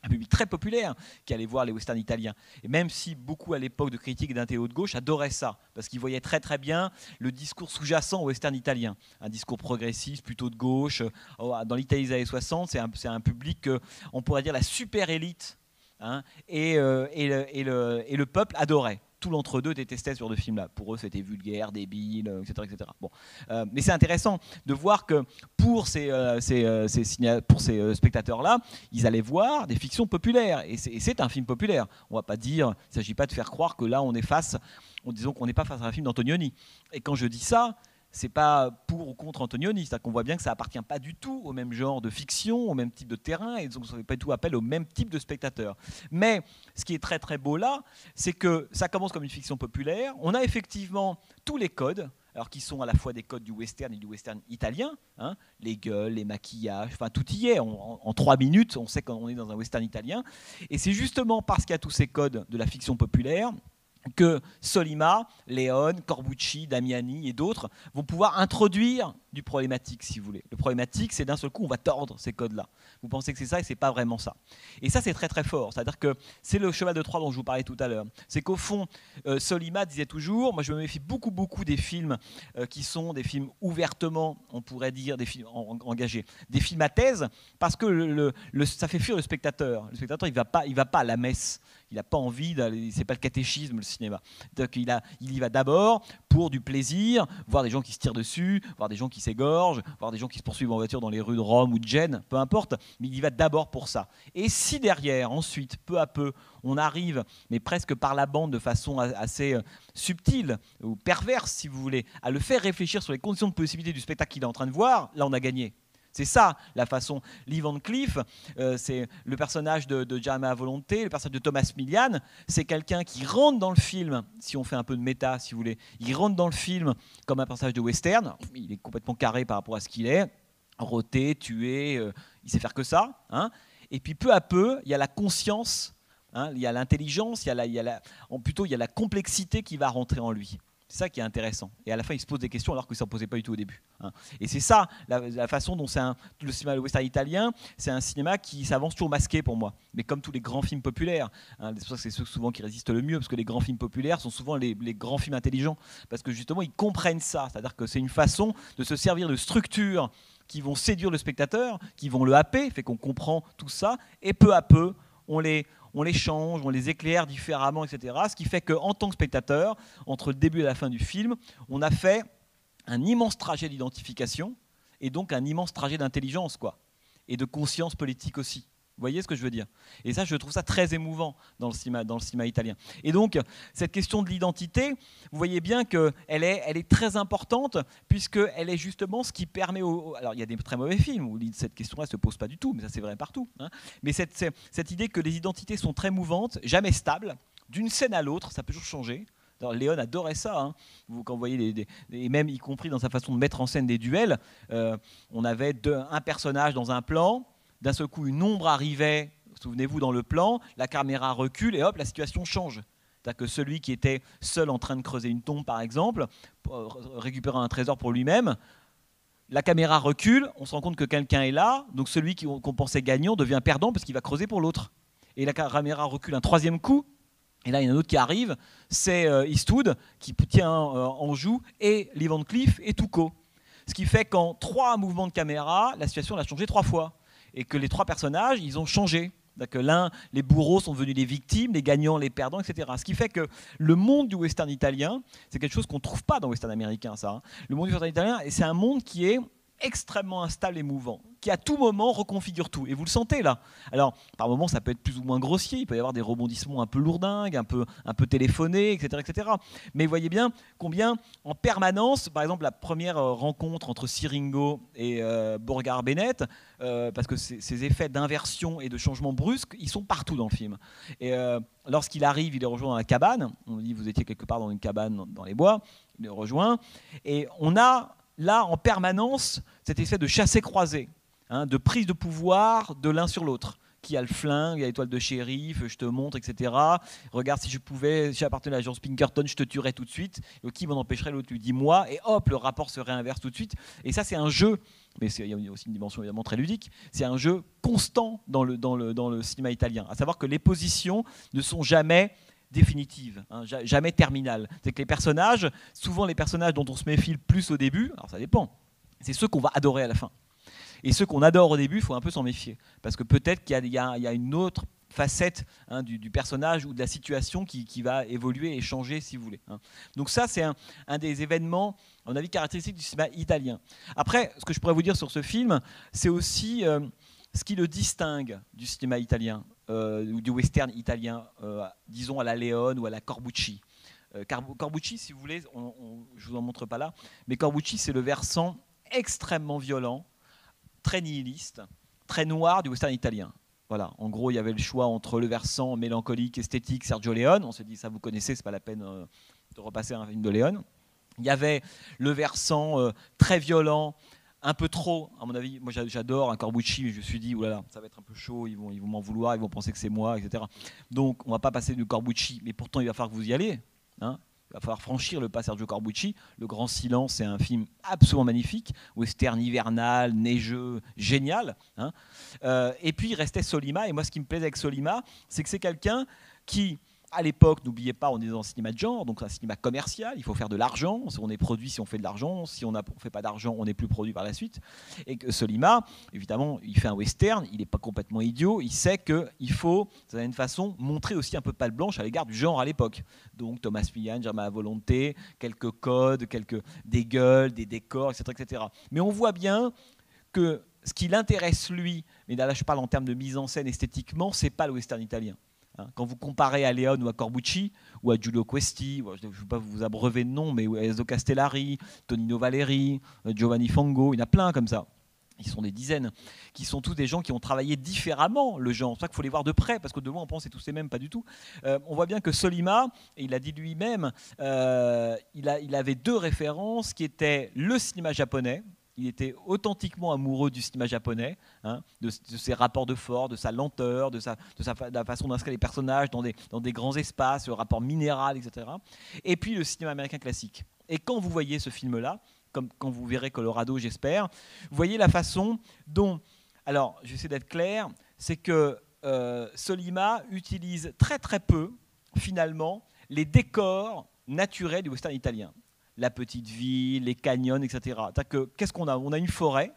un public très populaire qui allait voir les westerns italiens. Et même si beaucoup à l'époque de critiques et d'intellos de gauche adoraient ça, parce qu'ils voyaient très très bien le discours sous-jacent au western italien. Un discours progressiste, plutôt de gauche. Dans l'Italie des années 60, c'est un public, on pourrait dire la super élite, hein, et le peuple adorait. tout l'entre-deux détestait ce genre de film-là. Pour eux, c'était vulgaire, débile, etc. etc. Bon. Mais c'est intéressant de voir que pour ces spectateurs-là, ils allaient voir des fictions populaires. Et c'est un film populaire. On ne va pas dire, il ne s'agit pas de faire croire que là, disons qu'on n'est pas face à un film d'Antonioni. Et quand je dis ça, c'est pas pour ou contre Antonioni, c'est-à-dire qu'on voit bien que ça appartient pas du tout au même genre de fiction, au même type de terrain, et donc ça ne fait pas du tout appel au même type de spectateur. Mais ce qui est très très beau là, c'est que ça commence comme une fiction populaire. On a effectivement tous les codes, alors qui sont à la fois des codes du western et du western italien, hein, les gueules, les maquillages, enfin tout y est. En 3 minutes, on sait qu'on est dans un western italien. Et c'est justement parce qu'il y a tous ces codes de la fiction populaire que Sollima, Leone, Corbucci, Damiani et d'autres vont pouvoir introduire du problématique, si vous voulez. Le problématique, c'est d'un seul coup, on va tordre ces codes-là. Vous pensez que c'est ça et c'est pas vraiment ça. Et ça, c'est très très fort. C'est-à-dire que c'est le cheval de Troie dont je vous parlais tout à l'heure. C'est qu'au fond, Sollima disait toujours, moi je me méfie beaucoup des films qui sont des films ouvertement, on pourrait dire, des films engagés, des films à thèse, parce que ça fait fuir le spectateur. Le spectateur, il va pas à la messe. Il n'a pas envie d'aller, c'est pas le catéchisme, le cinéma. Donc il y va d'abord pour du plaisir, voir des gens qui se tirent dessus, voir des gens qui s'égorgent, voir des gens qui se poursuivent en voiture dans les rues de Rome ou de Gênes, peu importe, mais il y va d'abord pour ça. Et si derrière, ensuite, peu à peu, on arrive, mais presque par la bande de façon assez subtile ou perverse, si vous voulez, à le faire réfléchir sur les conditions de possibilité du spectacle qu'il est en train de voir, là on a gagné. C'est ça la façon. Lee Van Cleef, c'est le personnage de Jamais à volonté, le personnage de Thomas Millian, c'est quelqu'un qui rentre dans le film, si on fait un peu de méta, si vous voulez, il rentre dans le film comme un personnage de western, il est complètement carré par rapport à ce qu'il est, roté, tué, il sait faire que ça. Hein. Et puis peu à peu, il y a la conscience, hein, il y a l'intelligence, il y a la complexité qui va rentrer en lui. C'est ça qui est intéressant. Et à la fin, il se pose des questions alors qu'il ne s'en posait pas du tout au début. Hein. Et c'est ça, la façon dont le cinéma western italien, c'est un cinéma qui s'avance toujours masqué pour moi. Mais comme tous les grands films populaires, hein, c'est pour ça que c'est ceux souvent qui résistent le mieux, parce que les grands films populaires sont souvent les grands films intelligents. Parce que justement, ils comprennent ça. C'est-à-dire que c'est une façon de se servir de structures qui vont séduire le spectateur, qui vont le happer, fait qu'on comprend tout ça. Et peu à peu, on les change, on les éclaire différemment, etc. Ce qui fait qu'en tant que spectateur, entre le début et la fin du film, on a fait un immense trajet d'identification et donc un immense trajet d'intelligence, quoi, et de conscience politique aussi. Vous voyez ce que je veux dire? Et ça, je trouve ça très émouvant dans le cinéma italien. Et donc, cette question de l'identité, vous voyez bien qu'elle est très importante, puisqu'elle est justement ce qui permet alors, il y a des très mauvais films où cette question-là ne se pose pas du tout, mais ça, c'est vrai partout. Hein. Mais cette idée que les identités sont très mouvantes, jamais stables, d'une scène à l'autre, ça peut toujours changer. Alors, Léon adorait ça. Hein. Quand vous voyez, et même y compris dans sa façon de mettre en scène des duels, on avait un personnage dans un plan. D'un seul coup, une ombre arrivait, souvenez-vous, dans le plan, la caméra recule et hop, la situation change. C'est-à-dire que celui qui était seul en train de creuser une tombe, par exemple, récupérant un trésor pour lui-même, la caméra recule, on se rend compte que quelqu'un est là, donc celui qu'on pensait gagnant devient perdant parce qu'il va creuser pour l'autre. Et la caméra recule un troisième coup, et là, il y en a un autre qui arrive, c'est Eastwood qui tient en joue, et Lee Van Cleef et Tuco. Ce qui fait qu'en 3 mouvements de caméra, la situation a changé 3 fois. Et que les 3 personnages, ils ont changé. Que les bourreaux sont devenus les victimes, les gagnants, les perdants, etc. Ce qui fait que le monde du western italien, c'est quelque chose qu'on ne trouve pas dans le western américain, ça. Hein. Le monde du western italien, c'est un monde qui est extrêmement instable et mouvant, qui à tout moment reconfigure tout. Et vous le sentez là. Alors, par moments, ça peut être plus ou moins grossier, il peut y avoir des rebondissements un peu lourdingues, un peu téléphonés, etc., etc. Mais vous voyez bien combien, en permanence, par exemple, la première rencontre entre Siringo et Beauregard Bennett, parce que ces effets d'inversion et de changement brusque, ils sont partout dans le film. Et lorsqu'il arrive, il est rejoint dans la cabane. On dit, vous étiez quelque part dans une cabane dans les bois. Il est rejoint. Et on a là, en permanence, cet effet de chassé-croisé, hein, de prise de pouvoir de l'un sur l'autre. Qui a le flingue, il y a l'étoile de shérif, je te montre, etc. Regarde, si j'appartenais à l'agence Pinkerton, je te tuerais tout de suite. Et qui m'en empêcherait? L'autre lui dit moi, et hop, le rapport se réinverse tout de suite. Et ça, c'est un jeu, mais il y a aussi une dimension évidemment très ludique, c'est un jeu constant dans le cinéma italien. À savoir que les positions ne sont jamais définitive, hein, jamais terminale. C'est que les personnages, souvent les personnages dont on se méfie le plus au début, alors ça dépend, c'est ceux qu'on va adorer à la fin. Et ceux qu'on adore au début, il faut un peu s'en méfier. Parce que peut-être qu'il y a une autre facette du personnage ou de la situation qui va évoluer et changer, si vous voulez. Donc ça, c'est un des événements, à mon avis, caractéristiques du cinéma italien. Après, ce que je pourrais vous dire sur ce film, c'est aussi ce qui le distingue du cinéma italien, ou du western italien, disons à la Leone ou à la Corbucci. Corbucci, si vous voulez, je ne vous en montre pas là, mais Corbucci, c'est le versant extrêmement violent, très nihiliste, très noir du western italien. Voilà, en gros, il y avait le choix entre le versant mélancolique, esthétique, Sergio Leone. On s'est dit, ça vous connaissez, c'est pas la peine de repasser un film de Leone. Il y avait le versant très violent, un peu trop, à mon avis. Moi, j'adore un Corbucci, mais je me suis dit, oulala, ça va être un peu chaud, ils vont m'en vouloir, ils vont penser que c'est moi, etc. Donc, on va pas passer du Corbucci, mais pourtant, il va falloir que vous y allez. Il va falloir franchir le pas Sergio Corbucci. Le Grand Silence, c'est un film absolument magnifique, western hivernal, neigeux, génial. Et puis il restait Sollima, et moi ce qui me plaisait avec Sollima, c'est que c'est quelqu'un qui, à l'époque, n'oubliez pas, on est dans un cinéma de genre, donc un cinéma commercial, il faut faire de l'argent, si on est produit, si on fait de l'argent, si on ne fait pas d'argent, on n'est plus produit par la suite. Et que Sollima, évidemment, il fait un western, il n'est pas complètement idiot, il sait qu'il faut, d'une certaine façon, montrer aussi un peu patte blanche à l'égard du genre à l'époque. Donc Thomas Milian, Germain Volonté, quelques codes, des gueules, des décors, etc., etc. Mais on voit bien que ce qui l'intéresse lui, mais là je parle en termes de mise en scène esthétiquement, c'est pas le western italien. Quand vous comparez à Leone ou à Corbucci ou à Giulio Questi, je ne veux pas vous abreuver de noms, mais Enzo Castellari, Tonino Valeri, Giovanni Fango, il y en a plein comme ça. Ils sont des dizaines, qui sont tous des gens qui ont travaillé différemment le genre. C'est pour ça qu'il faut les voir de près, parce que de loin on pense que c'est tous les mêmes, pas du tout. On voit bien que Sollima, et il l'a dit lui-même, il avait deux références qui étaient le cinéma japonais. Il était authentiquement amoureux du cinéma japonais, de ses rapports de force, de sa lenteur, de la façon d'inscrire les personnages dans des grands espaces, le rapport minéral, etc. Et puis le cinéma américain classique. Et quand vous voyez ce film-là, comme quand vous verrez Colorado, j'espère, vous voyez la façon dont... Alors, j'essaie d'être clair, c'est que Sollima utilise très très peu, finalement, les décors naturels du western italien. La petite ville, les canyons, etc. Qu'est-ce qu'on a ? On a une forêt,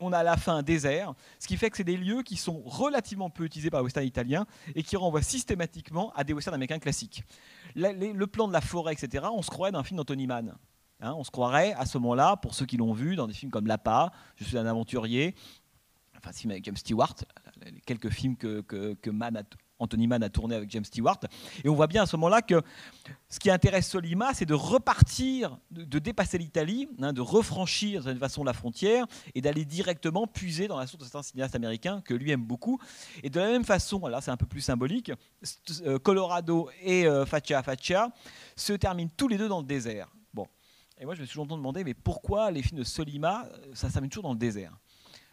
on a à la fin un désert, ce qui fait que c'est des lieux qui sont relativement peu utilisés par le western italien et qui renvoient systématiquement à des westerns américains classiques. Le plan de la forêt, etc., on se croirait dans un film d'Anthony Mann. On se croirait à ce moment-là, pour ceux qui l'ont vu, dans des films comme L'Appât, Je suis un aventurier, enfin, ce film avec James Stewart, les quelques films que Anthony Mann a tourné avec James Stewart. Et on voit bien à ce moment-là que ce qui intéresse Sollima, c'est de repartir, de dépasser l'Italie, de refranchir de cette façon la frontière et d'aller directement puiser dans la source de certains cinéastes américains que lui aime beaucoup. Et de la même façon, là c'est un peu plus symbolique, Colorado et Faccia Faccia se terminent tous les deux dans le désert. Bon. Et moi je me suis longtemps demandé, mais pourquoi les films de Sollima, ça s'amène toujours dans le désert ?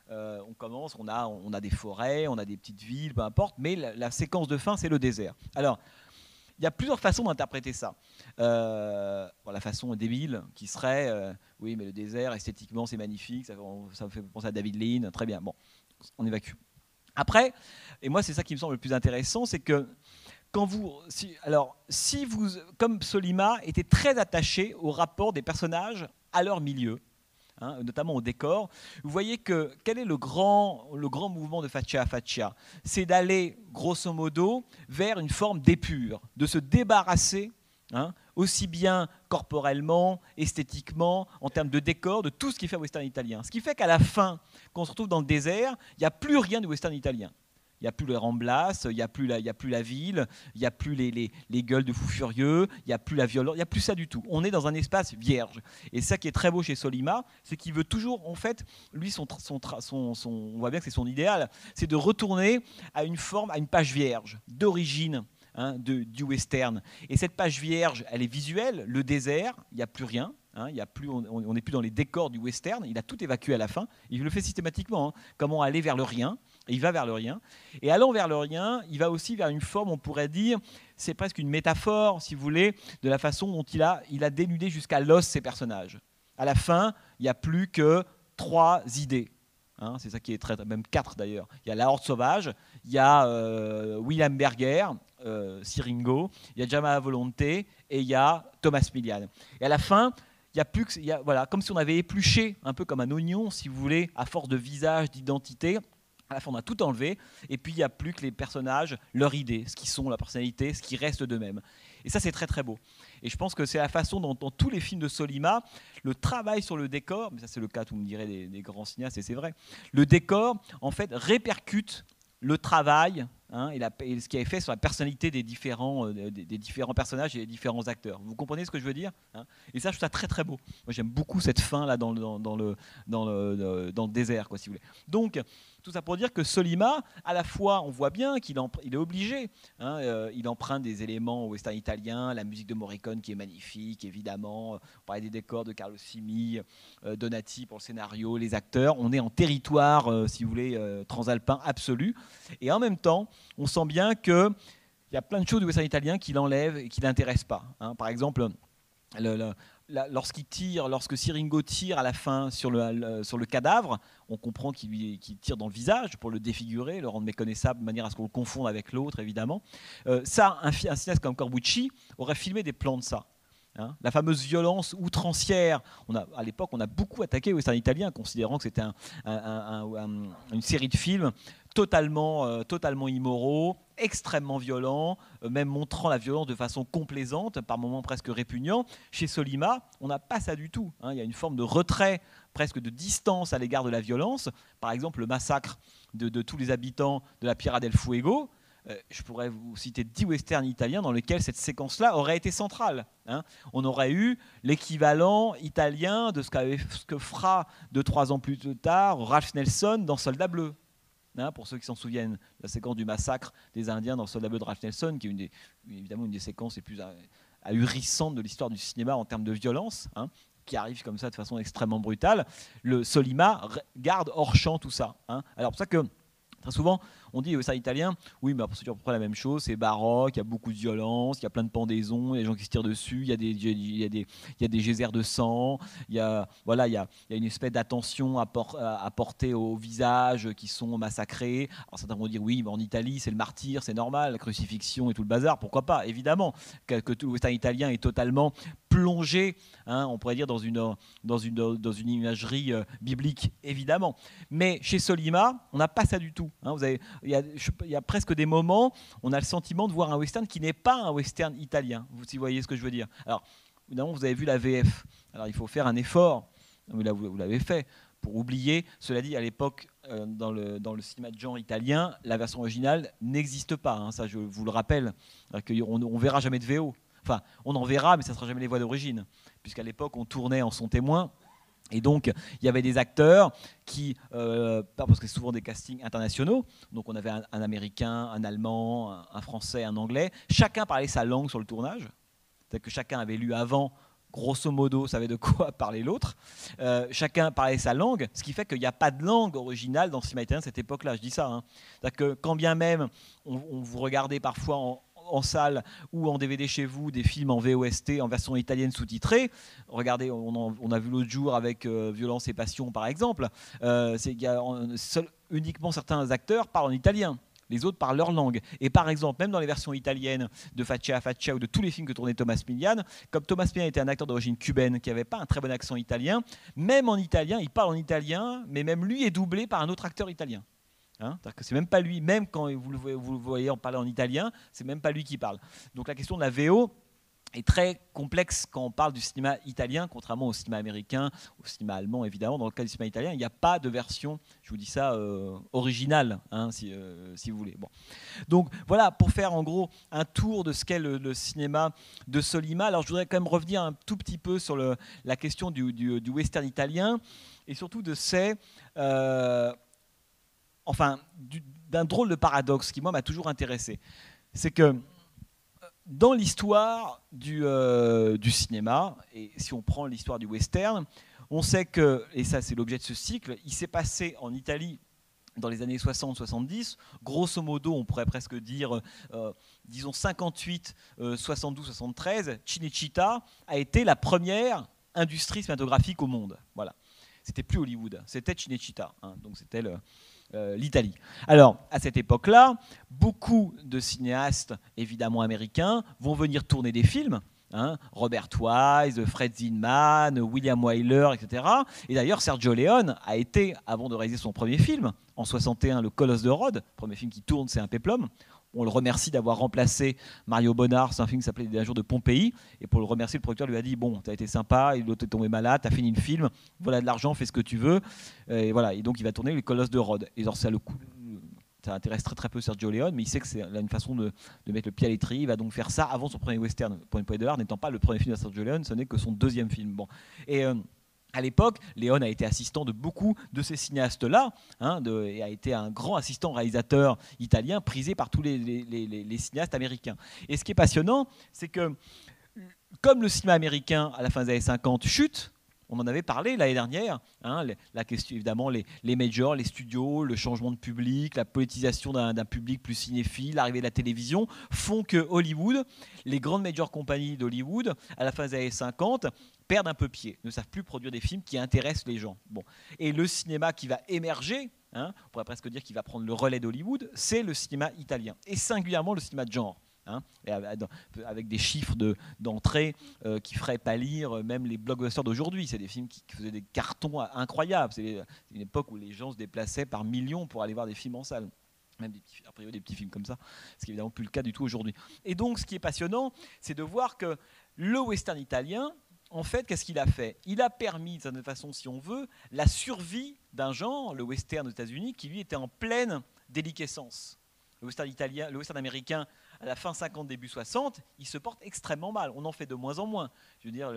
On commence, on a des forêts, on a des petites villes, peu importe, mais la séquence de fin, c'est le désert. Alors, il y a plusieurs façons d'interpréter ça. La façon débile, qui serait, oui, mais le désert, esthétiquement, c'est magnifique, ça me fait penser à David Lean, très bien, bon, on évacue. Après, et moi, c'est ça qui me semble le plus intéressant, c'est que quand si vous, comme Sollima, était très attaché au rapport des personnages à leur milieu, notamment au décor, vous voyez que quel est le grand mouvement de Faccia Faccia ? C'est d'aller, grosso modo, vers une forme d'épure, de se débarrasser, aussi bien corporellement, esthétiquement, en termes de décor, de tout ce qui fait western italien. Ce qui fait qu'à la fin, quand on se retrouve dans le désert, il n'y a plus rien de western italien. Il n'y a plus les Ramblas, il n'y a plus la ville, il n'y a plus les gueules de fous furieux, il n'y a plus la violence, il n'y a plus ça du tout. On est dans un espace vierge. Et ça qui est très beau chez Sollima, c'est qu'il veut toujours, en fait, lui, on voit bien que c'est son idéal, c'est de retourner à une forme, à une page vierge, d'origine. Du western. Et cette page vierge, elle est visuelle, le désert, il n'y a plus rien. on n'est plus dans les décors du western, il a tout évacué à la fin, il le fait systématiquement, comment aller vers le rien, et il va vers le rien. Et allant vers le rien, il va aussi vers une forme, on pourrait dire, c'est presque une métaphore, si vous voulez, de la façon dont il a dénudé jusqu'à l'os ses personnages. À la fin, il n'y a plus que 3 idées. C'est ça qui est même 4 d'ailleurs. Il y a La Horde Sauvage, il y a William Berger, Siringo, il y a Germain Volonté et il y a Thomas Milian. Et à la fin, il y a plus que, voilà, comme si on avait épluché, un peu comme un oignon, si vous voulez, à force de visage, d'identité, À la fin, on a tout enlevé, et puis il n'y a plus que les personnages, leur idée, ce qu'ils sont, la personnalité, ce qui reste d'eux-mêmes. Et ça, c'est très très beau. Et je pense que c'est la façon dont, dans tous les films de Sollima, le travail sur le décor, mais ça c'est le cas, vous me direz, des grands cinéastes, et c'est vrai, le décor, en fait, répercute le travail et ce qui est fait sur la personnalité des différents personnages et des différents acteurs. Vous comprenez ce que je veux dire, hein? Et ça, je trouve ça très très beau. Moi, j'aime beaucoup cette fin là dans le désert, quoi, si vous voulez. Donc, tout ça pour dire que Sollima, à la fois, on voit bien qu'il est obligé. Il emprunte des éléments au western italien, la musique de Morricone qui est magnifique, évidemment. On parlait des décors de Carlo Simi, Donati pour le scénario, les acteurs. On est en territoire, si vous voulez, transalpin absolu. Et en même temps, on sent bien qu'il y a plein de choses du western italien qui l'enlèvent et qui ne l'intéressent pas. Par exemple, lorsque Siringo tire à la fin sur le cadavre, on comprend qu'il tire dans le visage pour le défigurer, le rendre méconnaissable de manière à ce qu'on le confonde avec l'autre, évidemment. Un cinéaste comme Corbucci aurait filmé des plans de ça. La fameuse violence outrancière. À l'époque, on a beaucoup attaqué le western italien, considérant que c'était une série de films totalement immoraux, extrêmement violents, même montrant la violence de façon complaisante, par moments presque répugnant. Chez Sollima, on n'a pas ça du tout. Il y a une forme de retrait, presque de distance à l'égard de la violence. Par exemple, le massacre de tous les habitants de la Piera del Fuego. Je pourrais vous citer 10 westerns italiens dans lesquels cette séquence-là aurait été centrale. On aurait eu l'équivalent italien de ce que fera 2-3 ans plus tard Ralph Nelson dans Soldat Bleu. Pour ceux qui s'en souviennent, la séquence du massacre des Indiens dans Soldat Bleu de Ralph Nelson, qui est évidemment une des séquences les plus ahurissantes de l'histoire du cinéma en termes de violence, qui arrive comme ça de façon extrêmement brutale. Le Sollima garde hors champ tout ça. Alors pour ça que très souvent, on dit au western italien, oui, mais c'est à peu près la même chose, c'est baroque, il y a beaucoup de violence, il y a plein de pendaisons, il y a des gens qui se tirent dessus, il y a des geysers de sang, il y a une espèce d'attention à porter aux visages qui sont massacrés. Alors certains vont dire, oui, mais en Italie, c'est le martyr, c'est normal, la crucifixion et tout le bazar, pourquoi pas, évidemment, que tout le western italien est totalement plongé, on pourrait dire, dans une imagerie biblique, évidemment. Mais chez Sollima, on n'a pas ça du tout. Il y a presque des moments, on a le sentiment de voir un western qui n'est pas un western italien, si vous voyez ce que je veux dire. Alors, évidemment, vous avez vu la VF. Alors, il faut faire un effort, vous l'avez fait, pour oublier. Cela dit, à l'époque, dans le cinéma de genre italien, la version originale n'existe pas. Ça, je vous le rappelle. On ne verra jamais de VO. Enfin, on en verra, mais ça ne sera jamais les voix d'origine. Puisqu'à l'époque, on tournait en son témoin. Et donc, il y avait des acteurs qui, parce que c'est souvent des castings internationaux, donc on avait un Américain, un Allemand, un Français, un Anglais. Chacun parlait sa langue sur le tournage. C'est-à-dire que chacun avait lu avant, grosso modo, savait de quoi parlait l'autre. Chacun parlait sa langue, ce qui fait qu'il n'y a pas de langue originale dans le cinéma italien à cette époque-là. Je dis ça. C'est-à-dire que quand bien même on vous regardait parfois en salle ou en DVD chez vous des films en VOST en version italienne sous-titrée. Regardez, on a vu l'autre jour avec Violence et Passion par exemple, uniquement certains acteurs parlent en italien. Les autres parlent leur langue. Et par exemple, même dans les versions italiennes de Faccia a Faccia ou de tous les films que tournait Thomas Milian, comme Thomas Milian était un acteur d'origine cubaine qui n'avait pas un très bon accent italien, même en italien, il parle en italien, mais même lui est doublé par un autre acteur italien. C'est-à-dire que c'est même pas lui, même quand vous le voyez en parler en italien, c'est même pas lui qui parle. Donc la question de la VO est très complexe quand on parle du cinéma italien, contrairement au cinéma américain, au cinéma allemand évidemment. Dans le cas du cinéma italien, il n'y a pas de version, je vous dis ça, originale, si vous voulez. Bon. Donc voilà, pour faire en gros un tour de ce qu'est le cinéma de Sollima. Alors je voudrais quand même revenir un tout petit peu sur la question du western italien et surtout de d'un drôle de paradoxe qui, moi, m'a toujours intéressé. C'est que dans l'histoire du cinéma, et si on prend l'histoire du western, on sait que, et ça c'est l'objet de ce cycle, il s'est passé en Italie dans les années 60-70, grosso modo, on pourrait presque dire, disons 58, 72, 73, Cinecittà a été la première industrie cinématographique au monde. Voilà. C'était plus Hollywood, c'était Cinecittà, donc c'était l'Italie. Alors, à cette époque-là, beaucoup de cinéastes, évidemment américains, vont venir tourner des films. hein, Robert Wise, Fred Zinman, William Wyler, etc. Et d'ailleurs, Sergio Leone a été, avant de réaliser son premier film, en 61, Le Colosse de Rhodes, premier film qui tourne, c'est un péplum. On le remercie d'avoir remplacé Mario Bonnard, c'est un film qui s'appelait Un jour de Pompéi, et pour le remercier, le producteur lui a dit, bon, t'as été sympa, l'autre est tombé malade, t'as fini le film, voilà de l'argent, fais ce que tu veux, et voilà, et donc il va tourner Le Colosse de Rhodes. Et alors, ça intéresse très très peu Sergio Leone, mais il sait que c'est une façon de mettre le pied à l'étrier. Il va donc faire ça avant son premier western. Pour une poignée de dollars, n'étant pas le premier film de Sergio Leone, ce n'est que son deuxième film. Bon. Et à l'époque, Leone a été assistant de beaucoup de ces cinéastes-là, hein, et a été un grand assistant réalisateur italien prisé par tous les cinéastes américains. Et ce qui est passionnant, c'est que comme le cinéma américain à la fin des années 50 chute, on en avait parlé l'année dernière, hein, la question évidemment, les majors, les studios, le changement de public, la politisation d'un public plus cinéphile, l'arrivée de la télévision, font que Hollywood, les grandes major compagnies d'Hollywood, à la fin des années 50, perdent un peu pied, ne savent plus produire des films qui intéressent les gens. Bon. Et le cinéma qui va émerger, hein, on pourrait presque dire qu'il va prendre le relais d'Hollywood, c'est le cinéma italien, et singulièrement le cinéma de genre. Hein, avec des chiffres d'entrée qui feraient pâlir même les blockbusters d'aujourd'hui. C'est des films qui faisaient des cartons incroyables. C'est une époque où les gens se déplaçaient par millions pour aller voir des films en salle. Même a priori des petits films comme ça, ce qui n'est évidemment plus le cas du tout aujourd'hui. Et donc ce qui est passionnant, c'est de voir que le western italien, en fait, qu'est-ce qu'il a fait? Il a permis, d'une certaine façon, si on veut, la survie d'un genre, le western aux États-Unis, qui lui était en pleine déliquescence. Le western italien, le western américain, à la fin 50, début 60, il se porte extrêmement mal. On en fait de moins en moins. Je veux dire,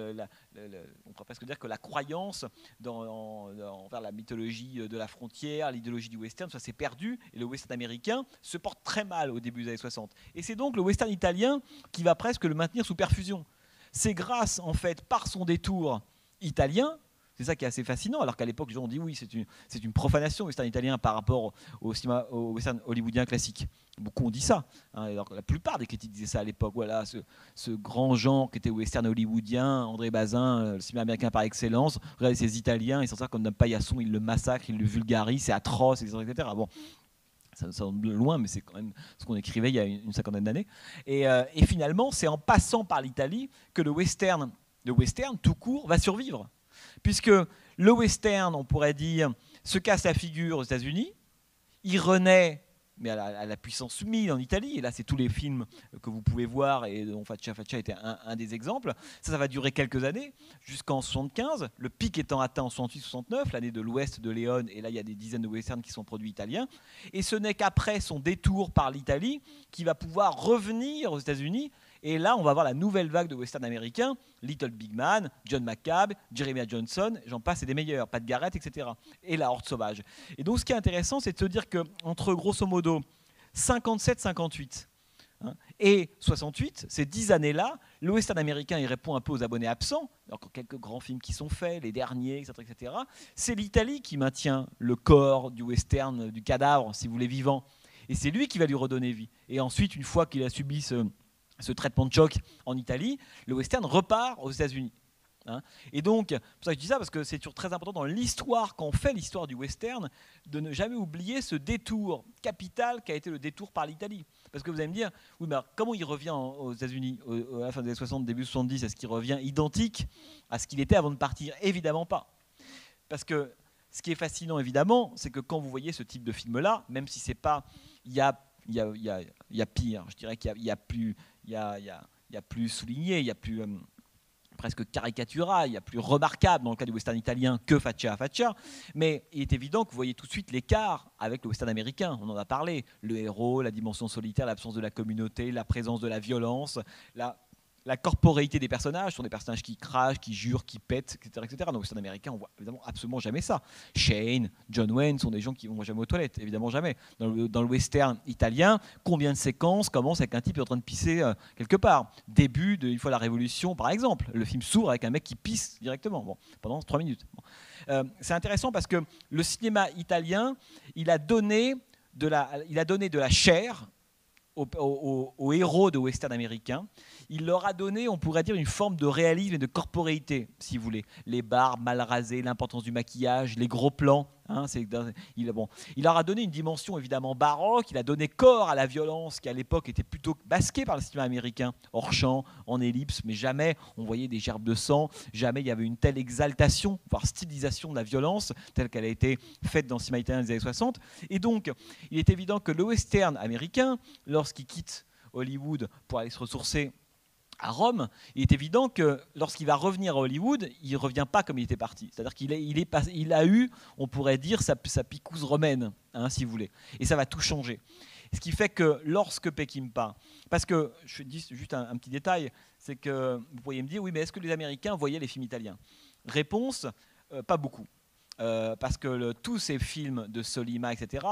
on pourrait presque dire que la croyance envers la mythologie de la frontière, l'idéologie du western, ça s'est perdu. Et le western américain se porte très mal au début des années 60. Et c'est donc le western italien qui va presque le maintenir sous perfusion. C'est grâce, en fait, par son détour italien. C'est ça qui est assez fascinant, alors qu'à l'époque, les gens ont dit oui, c'est une profanation le western italien par rapport au western hollywoodien classique. Beaucoup ont dit ça. Hein, alors la plupart des critiques disaient ça à l'époque. Voilà, ce grand genre qui était western hollywoodien, André Bazin, le cinéma américain par excellence. Regardez ces Italiens, ils sont ça comme d'un paillasson, ils le massacrent, ils le vulgarisent, c'est atroce, etc. Bon. Ça semble loin, mais c'est quand même ce qu'on écrivait il y a une cinquantaine d'années. Et finalement, c'est en passant par l'Italie que le western tout court va survivre. Puisque le western, on pourrait dire, se casse la figure aux États-Unis, il renaît, mais à la puissance 1000 en Italie, et là c'est tous les films que vous pouvez voir, et dont Faccia était un des exemples. Ça va durer quelques années, jusqu'en 75, le pic étant atteint en 68-69, l'année de l'Ouest de Léone, et là il y a des dizaines de westerns qui sont produits italiens, et ce n'est qu'après son détour par l'Italie qu'il va pouvoir revenir aux États-Unis. Et là, on va voir la nouvelle vague de western américains, Little Big Man, John McCabe, Jeremiah Johnson, j'en passe et des meilleurs, Pat Garrett, etc. Et La Horde sauvage. Et donc, ce qui est intéressant, c'est de se dire qu'entre, grosso modo, 57-58 et 68, ces 10 années-là, le western américain, il répond un peu aux abonnés absents, alors quelques grands films qui sont faits, les derniers, etc. C'est l'Italie qui maintient le corps du western, du cadavre, si vous voulez, vivant. Et c'est lui qui va lui redonner vie. Et ensuite, une fois qu'il a subi ce traitement de choc en Italie, le western repart aux États-Unis. Hein. Et donc, c'est pour ça que je dis ça, parce que c'est toujours très important dans l'histoire, quand on fait l'histoire du western, de ne jamais oublier ce détour capital qu'a été le détour par l'Italie. Parce que vous allez me dire, oui, mais alors, comment il revient aux États-Unis à la fin des années 60, début 70, est-ce qu'il revient identique à ce qu'il était avant de partir? Évidemment pas. Parce que ce qui est fascinant, évidemment, c'est que quand vous voyez ce type de film-là, même si c'est pas... Il y a pire, je dirais qu'il y a plus souligné, il y a plus presque caricatural, il y a plus remarquable dans le cas du western italien que Faccia. Mais il est évident que vous voyez tout de suite l'écart avec le western américain. On en a parlé. Le héros, la dimension solitaire, l'absence de la communauté, la présence de la violence, la corporéité des personnages, sont des personnages qui crachent, qui jurent, qui pètent, etc. Dans le western américain, on voit évidemment absolument jamais ça. Shane, John Wayne sont des gens qui vont jamais aux toilettes, évidemment jamais. Dans le western italien, combien de séquences commencent avec un type qui est en train de pisser quelque part? Début une fois la Révolution, par exemple. Le film s'ouvre avec un mec qui pisse directement, pendant 3 minutes. C'est intéressant parce que le cinéma italien, il a donné de la chair aux héros de western américains. Il leur a donné, on pourrait dire, une forme de réalisme et de corporéité, si vous voulez. Les barbes mal rasées, l'importance du maquillage, les gros plans, Hein, il leur a donné une dimension évidemment baroque, il a donné corps à la violence qui à l'époque était plutôt masquée par le cinéma américain, hors champ, en ellipse, mais jamais on voyait des gerbes de sang, jamais il y avait une telle exaltation, voire stylisation de la violence telle qu'elle a été faite dans le cinéma italien des années 60. Et donc, il est évident que le western américain, lorsqu'il quitte Hollywood pour aller se ressourcer à Rome, il est évident que lorsqu'il va revenir à Hollywood, il ne revient pas comme il était parti. C'est-à-dire qu'il a eu, on pourrait dire, sa picouse romaine, hein, si vous voulez. Et ça va tout changer. Ce qui fait que lorsque Peckinpah, parce que je dis juste un petit détail, c'est que vous pourriez me dire, oui, mais est-ce que les Américains voyaient les films italiens? Réponse, pas beaucoup. Parce que tous ces films de Sollima, etc.,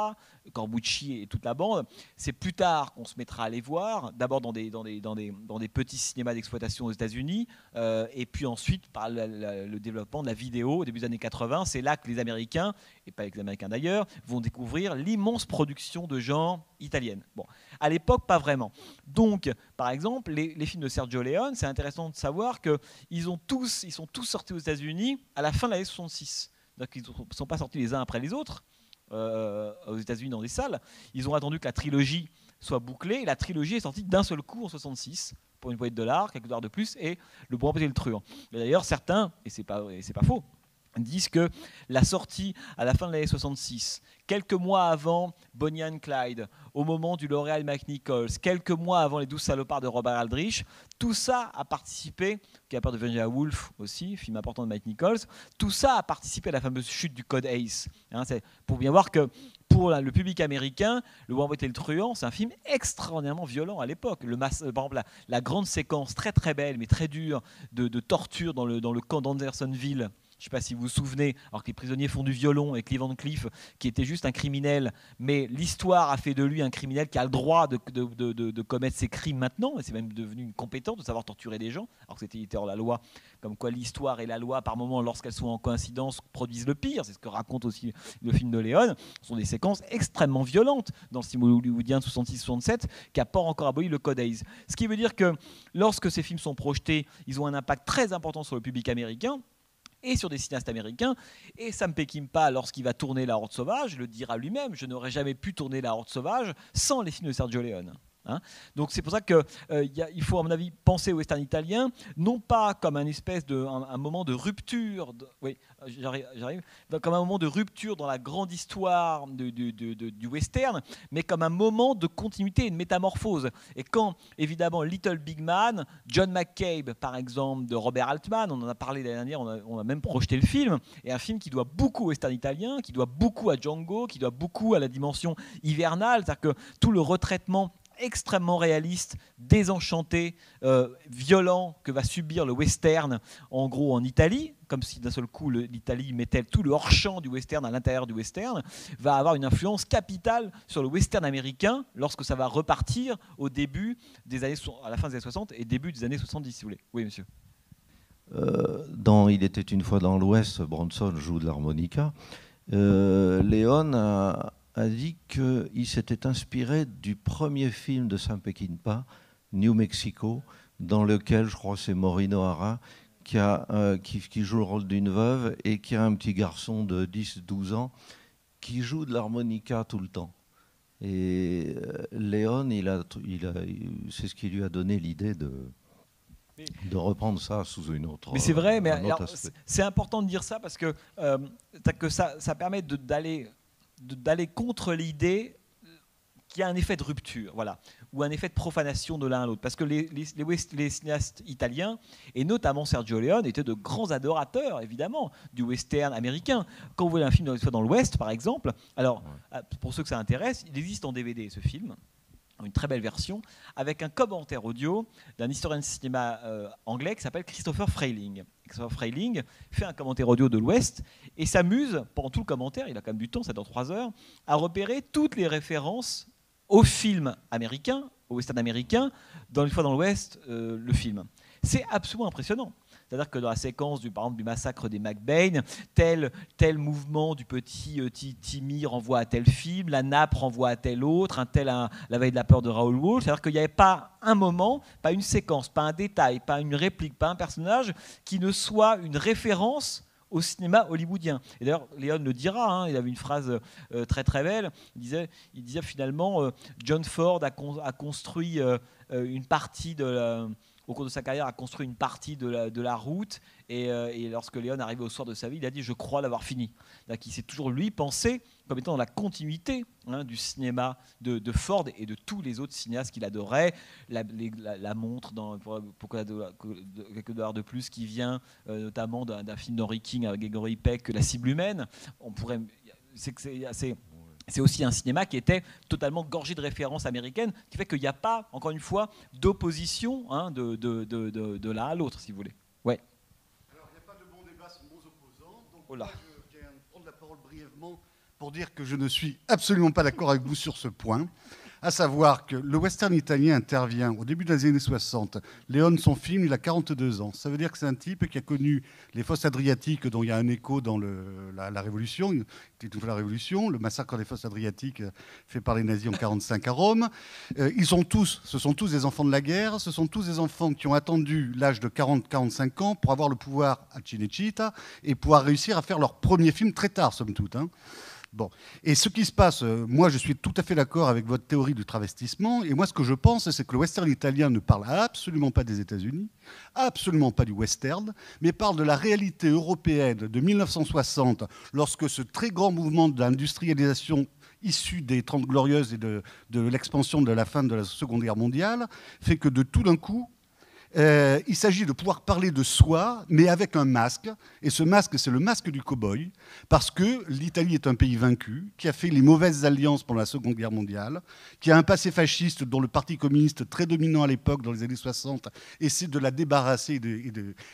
Corbucci et toute la bande, c'est plus tard qu'on se mettra à les voir, d'abord dans des petits cinémas d'exploitation aux États-Unis, et puis ensuite par le développement de la vidéo au début des années 80. C'est là que les Américains, et pas les Américains d'ailleurs, vont découvrir l'immense production de genre italienne. Bon, à l'époque, pas vraiment. Donc, par exemple, les films de Sergio Leone, c'est intéressant de savoir qu'ils sont tous sortis aux États-Unis à la fin de l'année 66. Donc ils ne sont pas sortis les uns après les autres aux États-Unis dans des salles. Ils ont attendu que la trilogie soit bouclée. Et la trilogie est sortie d'un seul coup en 66 pour une poignée de dollars, quelques dollars de plus, et Le Bon Appétit et le Truand. Et d'ailleurs, certains, et c'est pas faux, disent que la sortie à la fin de l'année 66, quelques mois avant Bonnie and Clyde, au moment du L'Oréal McNichols, quelques mois avant Les 12 salopards de Robert Aldrich, tout ça a participé, qui a peur de Virginia Woolf aussi, film important de Mike Nichols, tout ça a participé à la fameuse chute du code ACE. Hein, c'est pour bien voir que pour le public américain, Le Bon Appétit et le Truand, c'est un film extraordinairement violent à l'époque. Par exemple, la grande séquence très très belle, mais très dure, de torture dans le camp d'Andersonville. Je ne sais pas si vous vous souvenez, alors que les prisonniers font du violon et Clive Van Cleef, qui était juste un criminel, mais l'histoire a fait de lui un criminel qui a le droit de commettre ses crimes maintenant, et c'est même devenu une compétence de savoir torturer des gens, alors que c'était hors la loi, comme quoi l'histoire et la loi, par moments, lorsqu'elles sont en coïncidence, produisent le pire. C'est ce que raconte aussi le film de Léon. Ce sont des séquences extrêmement violentes dans le cinéma hollywoodien de 66-67, qui n'a pas encore aboli le code ACE. Ce qui veut dire que lorsque ces films sont projetés, ils ont un impact très important sur le public américain, et sur des cinéastes américains. Et Sam Peckinpah, lorsqu'il va tourner La Horde sauvage, le dira lui-même, je n'aurais jamais pu tourner La Horde sauvage sans les films de Sergio Leone. Hein. Donc c'est pour ça qu'il faut à mon avis penser au western italien, non pas comme un moment de rupture, comme un moment de rupture dans la grande histoire du western, mais comme un moment de continuité et de métamorphose. Et quand évidemment Little Big Man, John McCabe par exemple de Robert Altman, on en a parlé l'année dernière, on a même projeté le film, et un film qui doit beaucoup au western italien, qui doit beaucoup à Django, qui doit beaucoup à la dimension hivernale, c'est-à-dire que tout le retraitement extrêmement réaliste, désenchanté, violent que va subir le western en gros en Italie, comme si d'un seul coup l'Italie mettait tout le hors-champ du western à l'intérieur du western, va avoir une influence capitale sur le western américain lorsque ça va repartir au début des années, à la fin des années 60 et début des années 70 si vous voulez. Oui monsieur. Dans Il était une fois dans l'Ouest, Bronson joue de l'harmonica. Léon a dit qu'il s'était inspiré du premier film de Sam Peckinpah, New Mexico, dans lequel, je crois, c'est Maureen O'Hara qui joue le rôle d'une veuve et qui a un petit garçon de 10-12 ans qui joue de l'harmonica tout le temps. Et Léon, c'est ce qui lui a donné l'idée de reprendre ça sous une autre. Mais c'est vrai, mais alors, c'est important de dire ça parce que ça permet d'aller contre l'idée qu'il y a un effet de rupture, voilà, ou un effet de profanation de l'un à l'autre. Parce que les cinéastes italiens, et notamment Sergio Leone, étaient de grands adorateurs, évidemment, du western américain. Quand vous voyez un film dans l'Ouest, par exemple, alors, pour ceux que ça intéresse, il existe en DVD, ce film, une très belle version, avec un commentaire audio d'un historien de cinéma anglais qui s'appelle Christopher Frayling. Christopher Frayling fait un commentaire audio de l'Ouest et s'amuse, pendant tout le commentaire, il a quand même du temps, ça dure 3 heures, à repérer toutes les références au film américain, au western américain, dans Une fois dans l'Ouest, le film. C'est absolument impressionnant. C'est-à-dire que dans la séquence par exemple, du massacre des McBain, tel mouvement du petit Timmy renvoie à tel film, la nappe renvoie à tel autre, la veille de la peur de Raoul Walsh. C'est-à-dire qu'il n'y avait pas un moment, pas une séquence, pas un détail, pas une réplique, pas un personnage qui ne soit une référence au cinéma hollywoodien. Et d'ailleurs, Léon le dira, hein, il avait une phrase très très belle, il disait finalement, John Ford a construit une partie au cours de sa carrière, a construit une partie de la route, et lorsque Léon arrivait au soir de sa vie, il a dit « je crois l'avoir fini ». Il s'est toujours, lui, pensé comme étant dans la continuité du cinéma de Ford et de tous les autres cinéastes qu'il adorait. La montre, pour quelques dollars de plus, qui vient notamment d'un film d'Henry King avec Gregory Peck, La cible humaine. C'est aussi un cinéma qui était totalement gorgé de références américaines, ce qui fait qu'il n'y a pas, encore une fois, d'opposition de l'un à l'autre, si vous voulez. Ouais. Alors, il n'y a pas de bon débat sans bons opposants. Donc, oh là. Moi, je viens prendre la parole brièvement pour dire que je ne suis absolument pas d'accord avec vous sur ce point. À savoir que le western italien intervient au début des années 60. Léon, son film, il a 42 ans. Ça veut dire que c'est un type qui a connu les fosses adriatiques, dont il y a un écho dans la Révolution. C'était une fois la Révolution, le massacre des fosses adriatiques fait par les nazis en 1945 à Rome. Ce sont tous des enfants de la guerre. Ce sont tous des enfants qui ont attendu l'âge de 40-45 ans pour avoir le pouvoir à Cinecittà et pouvoir réussir à faire leur premier film très tard, somme toute, hein. Bon. Et ce qui se passe, moi je suis tout à fait d'accord avec votre théorie du travestissement, et moi ce que je pense, c'est que le western italien ne parle absolument pas des États-Unis, absolument pas du western, mais parle de la réalité européenne de 1960, lorsque ce très grand mouvement d'industrialisation issu des 30 Glorieuses et de l'expansion de la fin de la Seconde Guerre mondiale, fait que de tout d'un coup, il s'agit de pouvoir parler de soi, mais avec un masque. Et ce masque, c'est le masque du cow-boy, parce que l'Italie est un pays vaincu, qui a fait les mauvaises alliances pendant la Seconde Guerre mondiale, qui a un passé fasciste dont le Parti communiste, très dominant à l'époque, dans les années 60, essaie de la débarrasser.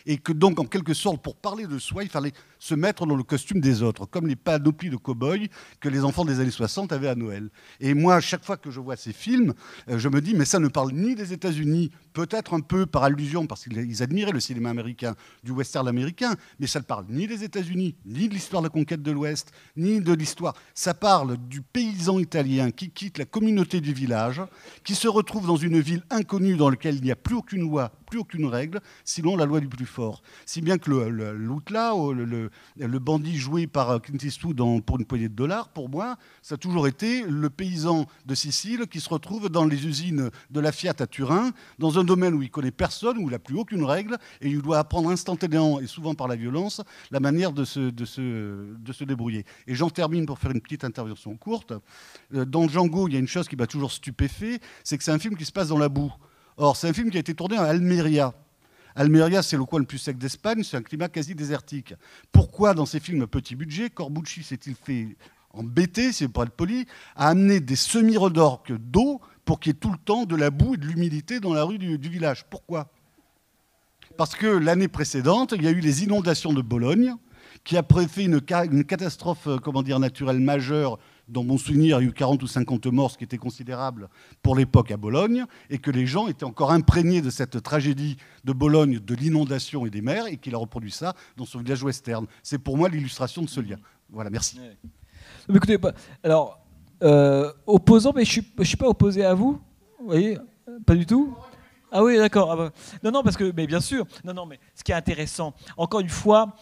Et que donc, en quelque sorte, pour parler de soi, il fallait se mettre dans le costume des autres, comme les panoplies de cow-boy que les enfants des années 60 avaient à Noël. Et moi, chaque fois que je vois ces films, je me dis, mais ça ne parle ni des États-Unis, peut-être un peu par allusion, parce qu'ils admiraient le cinéma américain, du western américain, mais ça ne parle ni des États-Unis, ni de l'histoire de la conquête de l'Ouest, ni de l'histoire. Ça parle du paysan italien qui quitte la communauté du village, qui se retrouve dans une ville inconnue dans laquelle il n'y a plus aucune loi, plus aucune règle, sinon la loi du plus fort. Si bien que l'outla, le bandit joué par Clint Eastwood pour une poignée de dollars, pour moi, ça a toujours été le paysan de Sicile qui se retrouve dans les usines de la Fiat à Turin, dans un domaine où il connaît personne, où il n'a plus aucune règle, et il doit apprendre instantanément, et souvent par la violence, la manière de se débrouiller. Et j'en termine pour faire une petite intervention courte. Dans Django, il y a une chose qui m'a toujours stupéfait, c'est que c'est un film qui se passe dans la boue. Or, c'est un film qui a été tourné à Almeria. Almeria, c'est le coin le plus sec d'Espagne, c'est un climat quasi désertique. Pourquoi, dans ces films à petit budget, Corbucci s'est-il fait embêter, c'est pour être poli, à amener des semi-remorques d'eau pour qu'il y ait tout le temps de la boue et de l'humidité dans la rue du village? Pourquoi? Parce que l'année précédente, il y a eu les inondations de Bologne, qui a fait une catastrophe naturelle majeure. Dans mon souvenir, il y a eu 40 ou 50 morts, ce qui était considérable pour l'époque à Bologne, et que les gens étaient encore imprégnés de cette tragédie de Bologne, de l'inondation et des mers, et qu'il a reproduit ça dans son village western. C'est pour moi l'illustration de ce lien. Voilà, merci. Ouais. Mais écoutez, alors, opposant, mais je suis pas opposé à vous, vous voyez, pas du tout. Ah oui, d'accord. Ah bah. Non, parce que, mais bien sûr. Non, mais ce qui est intéressant, encore une fois,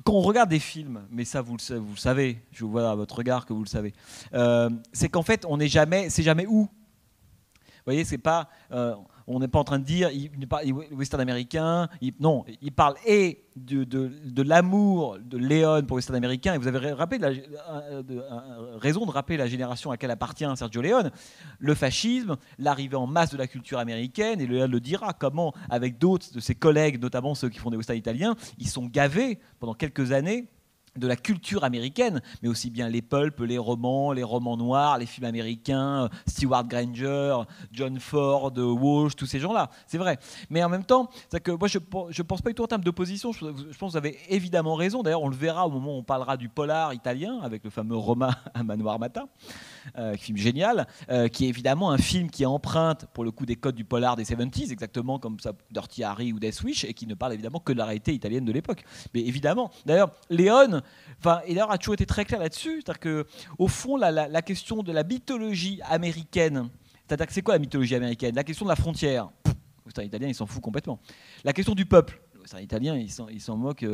quand on regarde des films, mais ça vous le savez, je vois à votre regard que vous le savez, c'est qu'en fait, c'est jamais où. Vous voyez, c'est pas, on n'est pas en train de dire, il parle western américain, il parle de l'amour de Léon pour le western américain, et vous avez raison de rappeler la génération à laquelle appartient Sergio Leone, le fascisme, l'arrivée en masse de la culture américaine, et Léon le dira, comment, avec d'autres de ses collègues, notamment ceux qui font des westerns italiens, ils sont gavés pendant quelques années de la culture américaine, mais aussi bien les pulps, les romans noirs, les films américains, Stewart Granger, John Ford, Walsh, tous ces gens-là, c'est vrai. Mais en même temps, c'est que moi je pense pas du tout en termes d'opposition, je pense que vous avez évidemment raison, d'ailleurs on le verra au moment où on parlera du polar italien, avec le fameux Roma à Mano Armata, film génial, qui est évidemment un film qui emprunte pour le coup des codes du polar des 70s, exactement comme ça, Dirty Harry ou Death Wish, et qui ne parle évidemment que de la réalité italienne de l'époque. Mais évidemment, d'ailleurs, Léon, et d'ailleurs a toujours été très clair là-dessus, c'est-à-dire qu'au fond, la question de la mythologie américaine, c'est-à-dire que c'est quoi la mythologie américaine? La question de la frontière, les Italiens, ils s'en foutent complètement. La question du peuple, western italien, il s'en moque,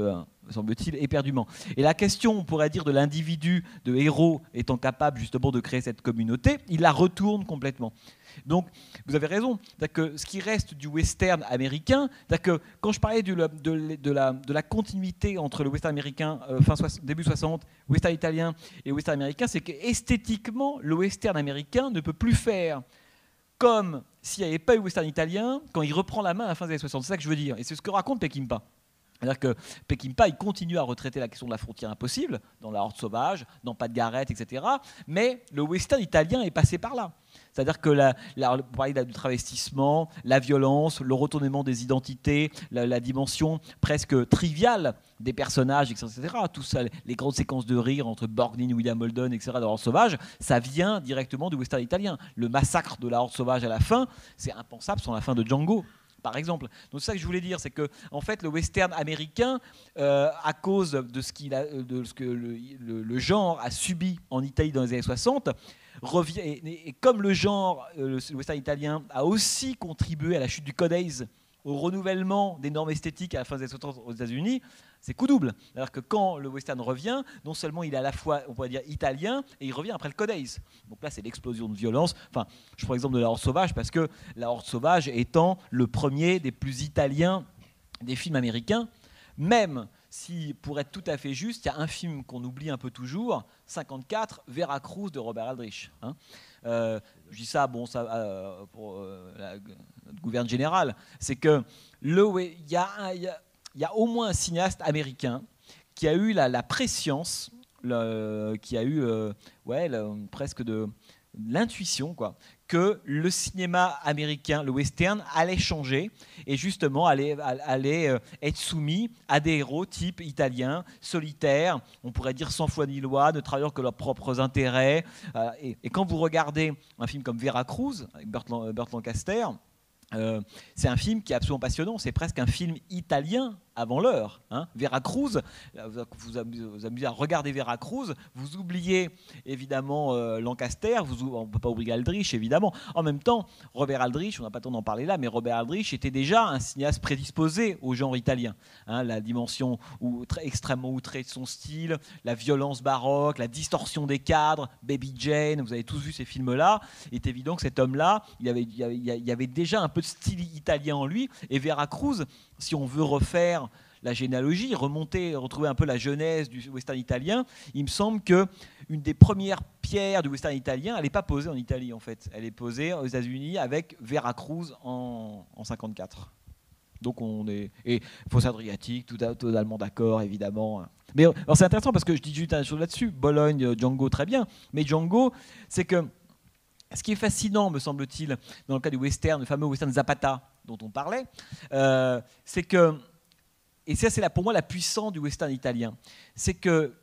semble-t-il, éperdument. Et la question, on pourrait dire, de l'individu, de héros étant capable justement de créer cette communauté, il la retourne complètement. Donc, vous avez raison. Que ce qui reste du western américain, que quand je parlais de la continuité entre le western américain début 60, western italien et western américain, c'est qu'esthétiquement, le western américain ne peut plus faire comme s'il n'y avait pas eu western italien quand il reprend la main à la fin des années 60. C'est ça que je veux dire. Et c'est ce que raconte Peckinpah. C'est-à-dire que Peckinpah, il continue à retraiter la question de la frontière impossible, dans La Horde sauvage, dans Pas de Garrett, etc. Mais le western italien est passé par là. C'est-à-dire que vous parlez du travestissement, la violence, le retournement des identités, la dimension presque triviale des personnages, etc. Tout ça, les grandes séquences de rire entre Borgnine, William Holden, etc. dans La Horde sauvage, ça vient directement du western italien. Le massacre de La Horde sauvage à la fin, c'est impensable sans la fin de Django, par exemple. Donc c'est ça que je voulais dire, c'est que en fait le western américain, à cause de ce que le genre a subi en Italie dans les années 60, revient, et comme le genre, le western italien a aussi contribué à la chute du Code Hays, au renouvellement des normes esthétiques à la fin des années 60 aux États-Unis, c'est coup double. Alors que quand le western revient, non seulement il est à la fois, on pourrait dire, italien, et il revient après le Code Hays. Donc là, c'est l'explosion de violence. Enfin, je prends l'exemple de La Horde sauvage, parce que La Horde sauvage étant le premier des plus italiens des films américains, même si, pour être tout à fait juste, il y a un film qu'on oublie un peu toujours, 54, Veracruz de Robert Aldrich. Je dis ça, pour notre gouverne général, c'est que il y a au moins un cinéaste américain qui a eu la préscience, qui a eu presque de l'intuition, que le cinéma américain, le western, allait changer et justement allait être soumis à des héros type italiens, solitaires, on pourrait dire sans foi ni loi, ne travaillant que leurs propres intérêts. Et quand vous regardez un film comme Veracruz, avec Burt Lancaster, c'est un film qui est absolument passionnant, c'est presque un film italien avant l'heure. Veracruz, vous amusez à regarder Veracruz, vous oubliez évidemment Lancaster, on ne peut pas oublier Aldrich évidemment. En même temps, Robert Aldrich, on n'a pas le temps d'en parler là, mais Robert Aldrich était déjà un cinéaste prédisposé au genre italien. La dimension extrêmement outrée de son style, la violence baroque, la distorsion des cadres, Baby Jane, vous avez tous vu ces films-là. Il est évident que cet homme-là, il y avait déjà un peu de style italien en lui, et Veracruz, si on veut refaire la généalogie, retrouver un peu la genèse du western italien, il me semble qu'une des premières pierres du western italien, elle n'est pas posée en Italie en fait, elle est posée aux États-Unis avec Veracruz en 54. Donc on est... Et Fosse Adriatique, totalement d'accord évidemment. Mais alors c'est intéressant parce que je dis juste une chose là-dessus, Bologne, Django, très bien, mais Django, c'est que ce qui est fascinant, me semble-t-il, dans le cas du western, le fameux western Zapata dont on parlait, c'est que, et ça c'est pour moi la puissance du western italien, c'est que,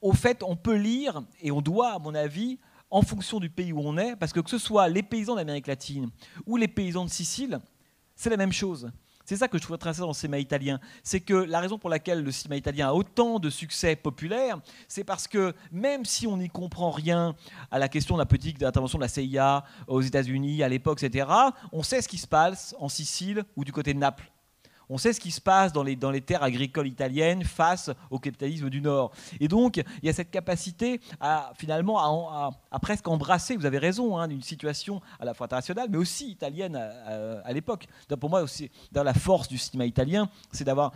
au fait, on peut lire, et on doit, à mon avis, en fonction du pays où on est, parce que ce soit les paysans d'Amérique latine ou les paysans de Sicile, c'est la même chose. C'est ça que je trouve très intéressant dans le cinéma italien. C'est que la raison pour laquelle le cinéma italien a autant de succès populaire, c'est parce que même si on n'y comprend rien à la question de la politique d'intervention de la CIA aux États-Unis à l'époque, etc., on sait ce qui se passe en Sicile ou du côté de Naples. On sait ce qui se passe dans les terres agricoles italiennes face au capitalisme du Nord. Et donc, il y a cette capacité à presque embrasser, vous avez raison, une situation à la fois internationale, mais aussi italienne à l'époque. Donc, pour moi, aussi, dans la force du cinéma italien, c'est d'avoir,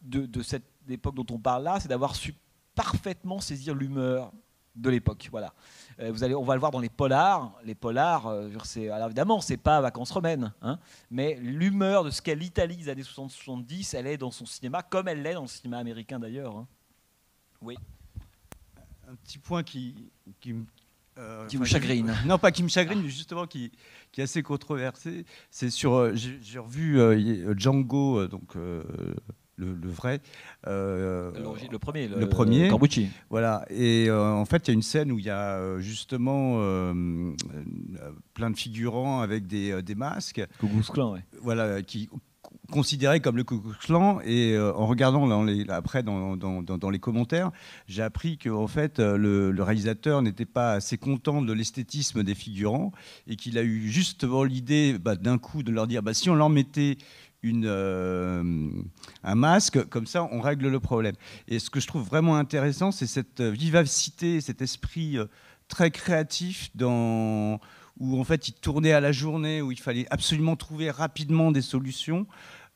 de cette époque dont on parle là, c'est d'avoir su parfaitement saisir l'humeur de l'époque. Voilà. On va le voir dans les polars. Les polars, alors évidemment, c'est pas Vacances romaines, mais l'humeur de ce qu'est l'Italie des années 60-70, elle est dans son cinéma, comme elle l'est dans le cinéma américain d'ailleurs. Oui. Un petit point qui vous chagrine. Non, pas qui me chagrine, mais justement qui est assez controversé. C'est sur. J'ai revu Django, donc. Le vrai. Le premier. Corbucci. Voilà. Et en fait, il y a une scène où il y a justement plein de figurants avec des masques. Ku Klux Klan, ouais. Voilà, qui considérés comme le Ku Klux Klan. Et en regardant après dans les commentaires, j'ai appris que en fait, le réalisateur n'était pas assez content de l'esthétisme des figurants et qu'il a eu justement l'idée d'un coup de leur dire si on leur mettait un masque, comme ça on règle le problème. Et ce que je trouve vraiment intéressant, c'est cette vivacité, cet esprit très créatif où en fait il tournait à la journée, où il fallait absolument trouver rapidement des solutions.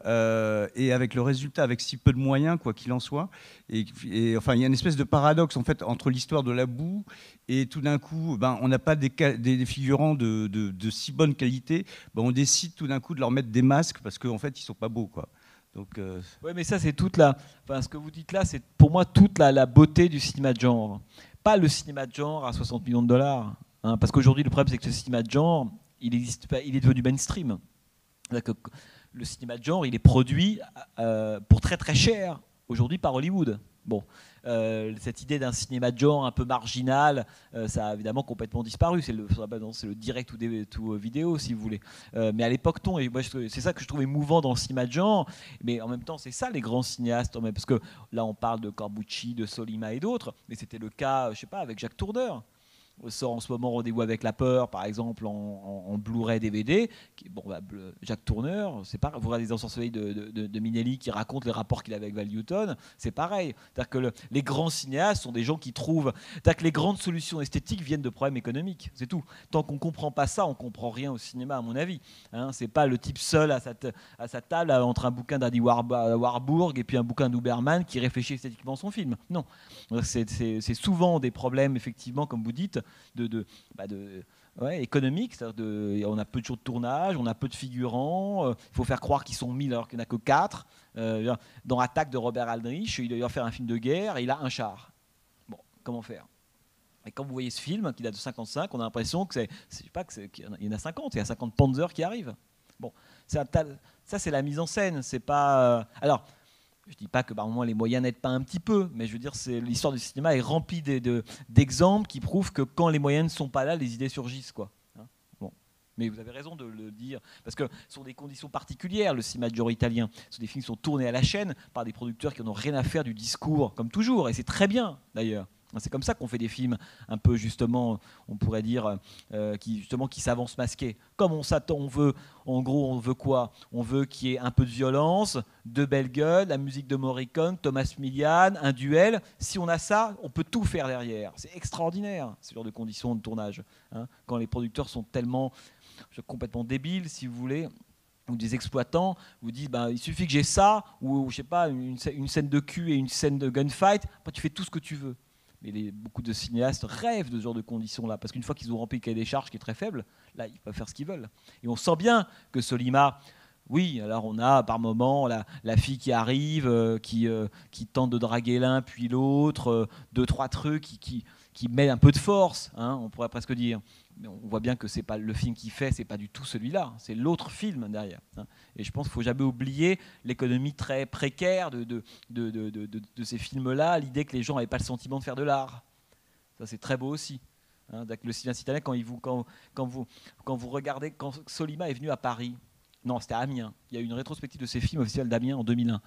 Et avec le résultat, avec si peu de moyens, quoi qu'il en soit. Et enfin, il y a une espèce de paradoxe en fait entre l'histoire de la boue et tout d'un coup, on n'a pas des figurants de si bonne qualité. On décide tout d'un coup de leur mettre des masques parce qu'en fait, ils sont pas beaux, quoi. Donc, ouais, mais ça, c'est ce que vous dites là, c'est pour moi toute la beauté du cinéma de genre. Pas le cinéma de genre à 60 millions de dollars. Hein, parce qu'aujourd'hui, le problème, c'est que ce cinéma de genre, il existe pas, il est devenu mainstream. Le cinéma de genre, il est produit pour très très cher aujourd'hui par Hollywood. Bon, cette idée d'un cinéma de genre un peu marginal, ça a évidemment complètement disparu. C'est le direct ou vidéo, si vous voulez. Mais à l'époque, et moi, c'est ça que je trouve émouvant dans le cinéma de genre. Mais en même temps, c'est ça les grands cinéastes. Parce que là, on parle de Corbucci, de Sollima et d'autres. Mais c'était le cas, je sais pas, avec Jacques Tourneur. Sort en ce moment Rendez-vous avec la peur, par exemple, en Blu-ray DVD. Jacques Tourneur, c'est pareil. Vous regardez Les Ensorcelés de Minelli qui raconte les rapports qu'il avait avec Val Newton, c'est pareil. C'est-à-dire que les grands cinéastes sont des gens qui trouvent. C'est-à-dire que les grandes solutions esthétiques viennent de problèmes économiques, c'est tout. Tant qu'on ne comprend pas ça, on ne comprend rien au cinéma, à mon avis. Hein, c'est pas le type seul à sa table entre un bouquin d'Andy Warburg et puis un bouquin d'Huberman qui réfléchit esthétiquement son film. Non. C'est souvent des problèmes, effectivement, comme vous dites, économique, on a peu de jours de tournage, on a peu de figurants, il faut faire croire qu'ils sont 1000 alors qu'il n'y en a que 4. Dans Attaque de Robert Aldrich, il doit faire un film de guerre et il a un char. Bon, comment faire? Et quand vous voyez ce film qui date de 55, on a l'impression qu'il y en a 50, il y a 50 Panzers qui arrivent. Bon, ça c'est la mise en scène, c'est pas... alors, je ne dis pas que par moment les moyens n'aident pas un petit peu, mais je veux dire, l'histoire du cinéma est remplie d'exemples qui prouvent que quand les moyens ne sont pas là, les idées surgissent, quoi. Hein, bon. Mais vous avez raison de le dire, parce que ce sont des conditions particulières, le cinéma de genre italien. Ce sont des films qui sont tournés à la chaîne par des producteurs qui n'ont rien à faire du discours, comme toujours, et c'est très bien d'ailleurs. C'est comme ça qu'on fait des films un peu justement, on pourrait dire, qui s'avancent masqués. Comme on s'attend, on veut quoi? On veut qu'il y ait un peu de violence, de belles gueules, la musique de Morricone, Thomas Millian, un duel. Si on a ça, on peut tout faire derrière. C'est extraordinaire, ce genre de conditions de tournage. Hein, quand les producteurs sont tellement complètement débiles, si vous voulez, ou des exploitants vous disent il suffit que j'ai ça, ou je sais pas, une scène de cul et une scène de gunfight, après tu fais tout ce que tu veux. Mais beaucoup de cinéastes rêvent de ce genre de conditions-là, parce qu'une fois qu'ils ont rempli le cahier des charges qui est très faible, là, ils peuvent faire ce qu'ils veulent. Et on sent bien que Sollima, oui, alors on a par moment la fille qui arrive, qui tente de draguer l'un puis l'autre, 2-3 trucs qui mêlent un peu de force, hein, on pourrait presque dire. Mais on voit bien que c'est pas le film qu'il fait, c'est pas du tout celui-là, c'est l'autre film derrière. Hein. Et je pense qu'il faut jamais oublier l'économie très précaire de ces films-là, l'idée que les gens n'avaient pas le sentiment de faire de l'art. Ça c'est très beau aussi. Hein. Le cinéaste italien, quand vous regardez, quand Sollima est venu à Paris, non, c'était à Amiens. Il y a eu une rétrospective de ses films au Festival d'Amiens en 2001.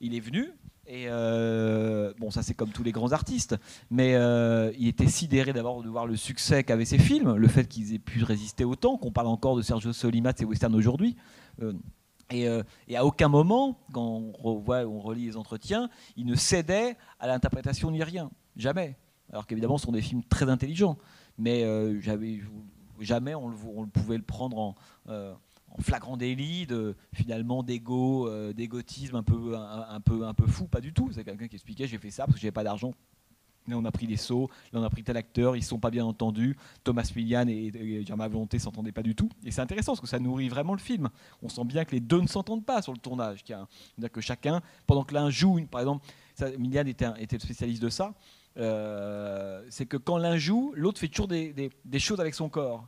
Il est venu, et ça c'est comme tous les grands artistes, mais il était sidéré d'abord de voir le succès qu'avaient ces films, le fait qu'ils aient pu résister autant, qu'on parle encore de Sergio Sollima, de ses westerns aujourd'hui. Et à aucun moment, quand on relit les entretiens, il ne cédait à l'interprétation ni rien. Jamais. Alors qu'évidemment, ce sont des films très intelligents. Mais jamais on pouvait le prendre en flagrant délit finalement d'égotisme un peu fou, pas du tout. C'est quelqu'un qui expliquait j'ai fait ça parce que j'avais pas d'argent. Là on a pris des sauts, là on a pris tel acteur, ils sont pas bien entendus. Thomas Millian et Germain Volonté s'entendaient pas du tout. Et c'est intéressant parce que ça nourrit vraiment le film. On sent bien que les deux ne s'entendent pas sur le tournage. C'est-à-dire que chacun, pendant que l'un joue, par exemple, Millian était le spécialiste de ça. C'est que quand l'un joue, l'autre fait toujours des choses avec son corps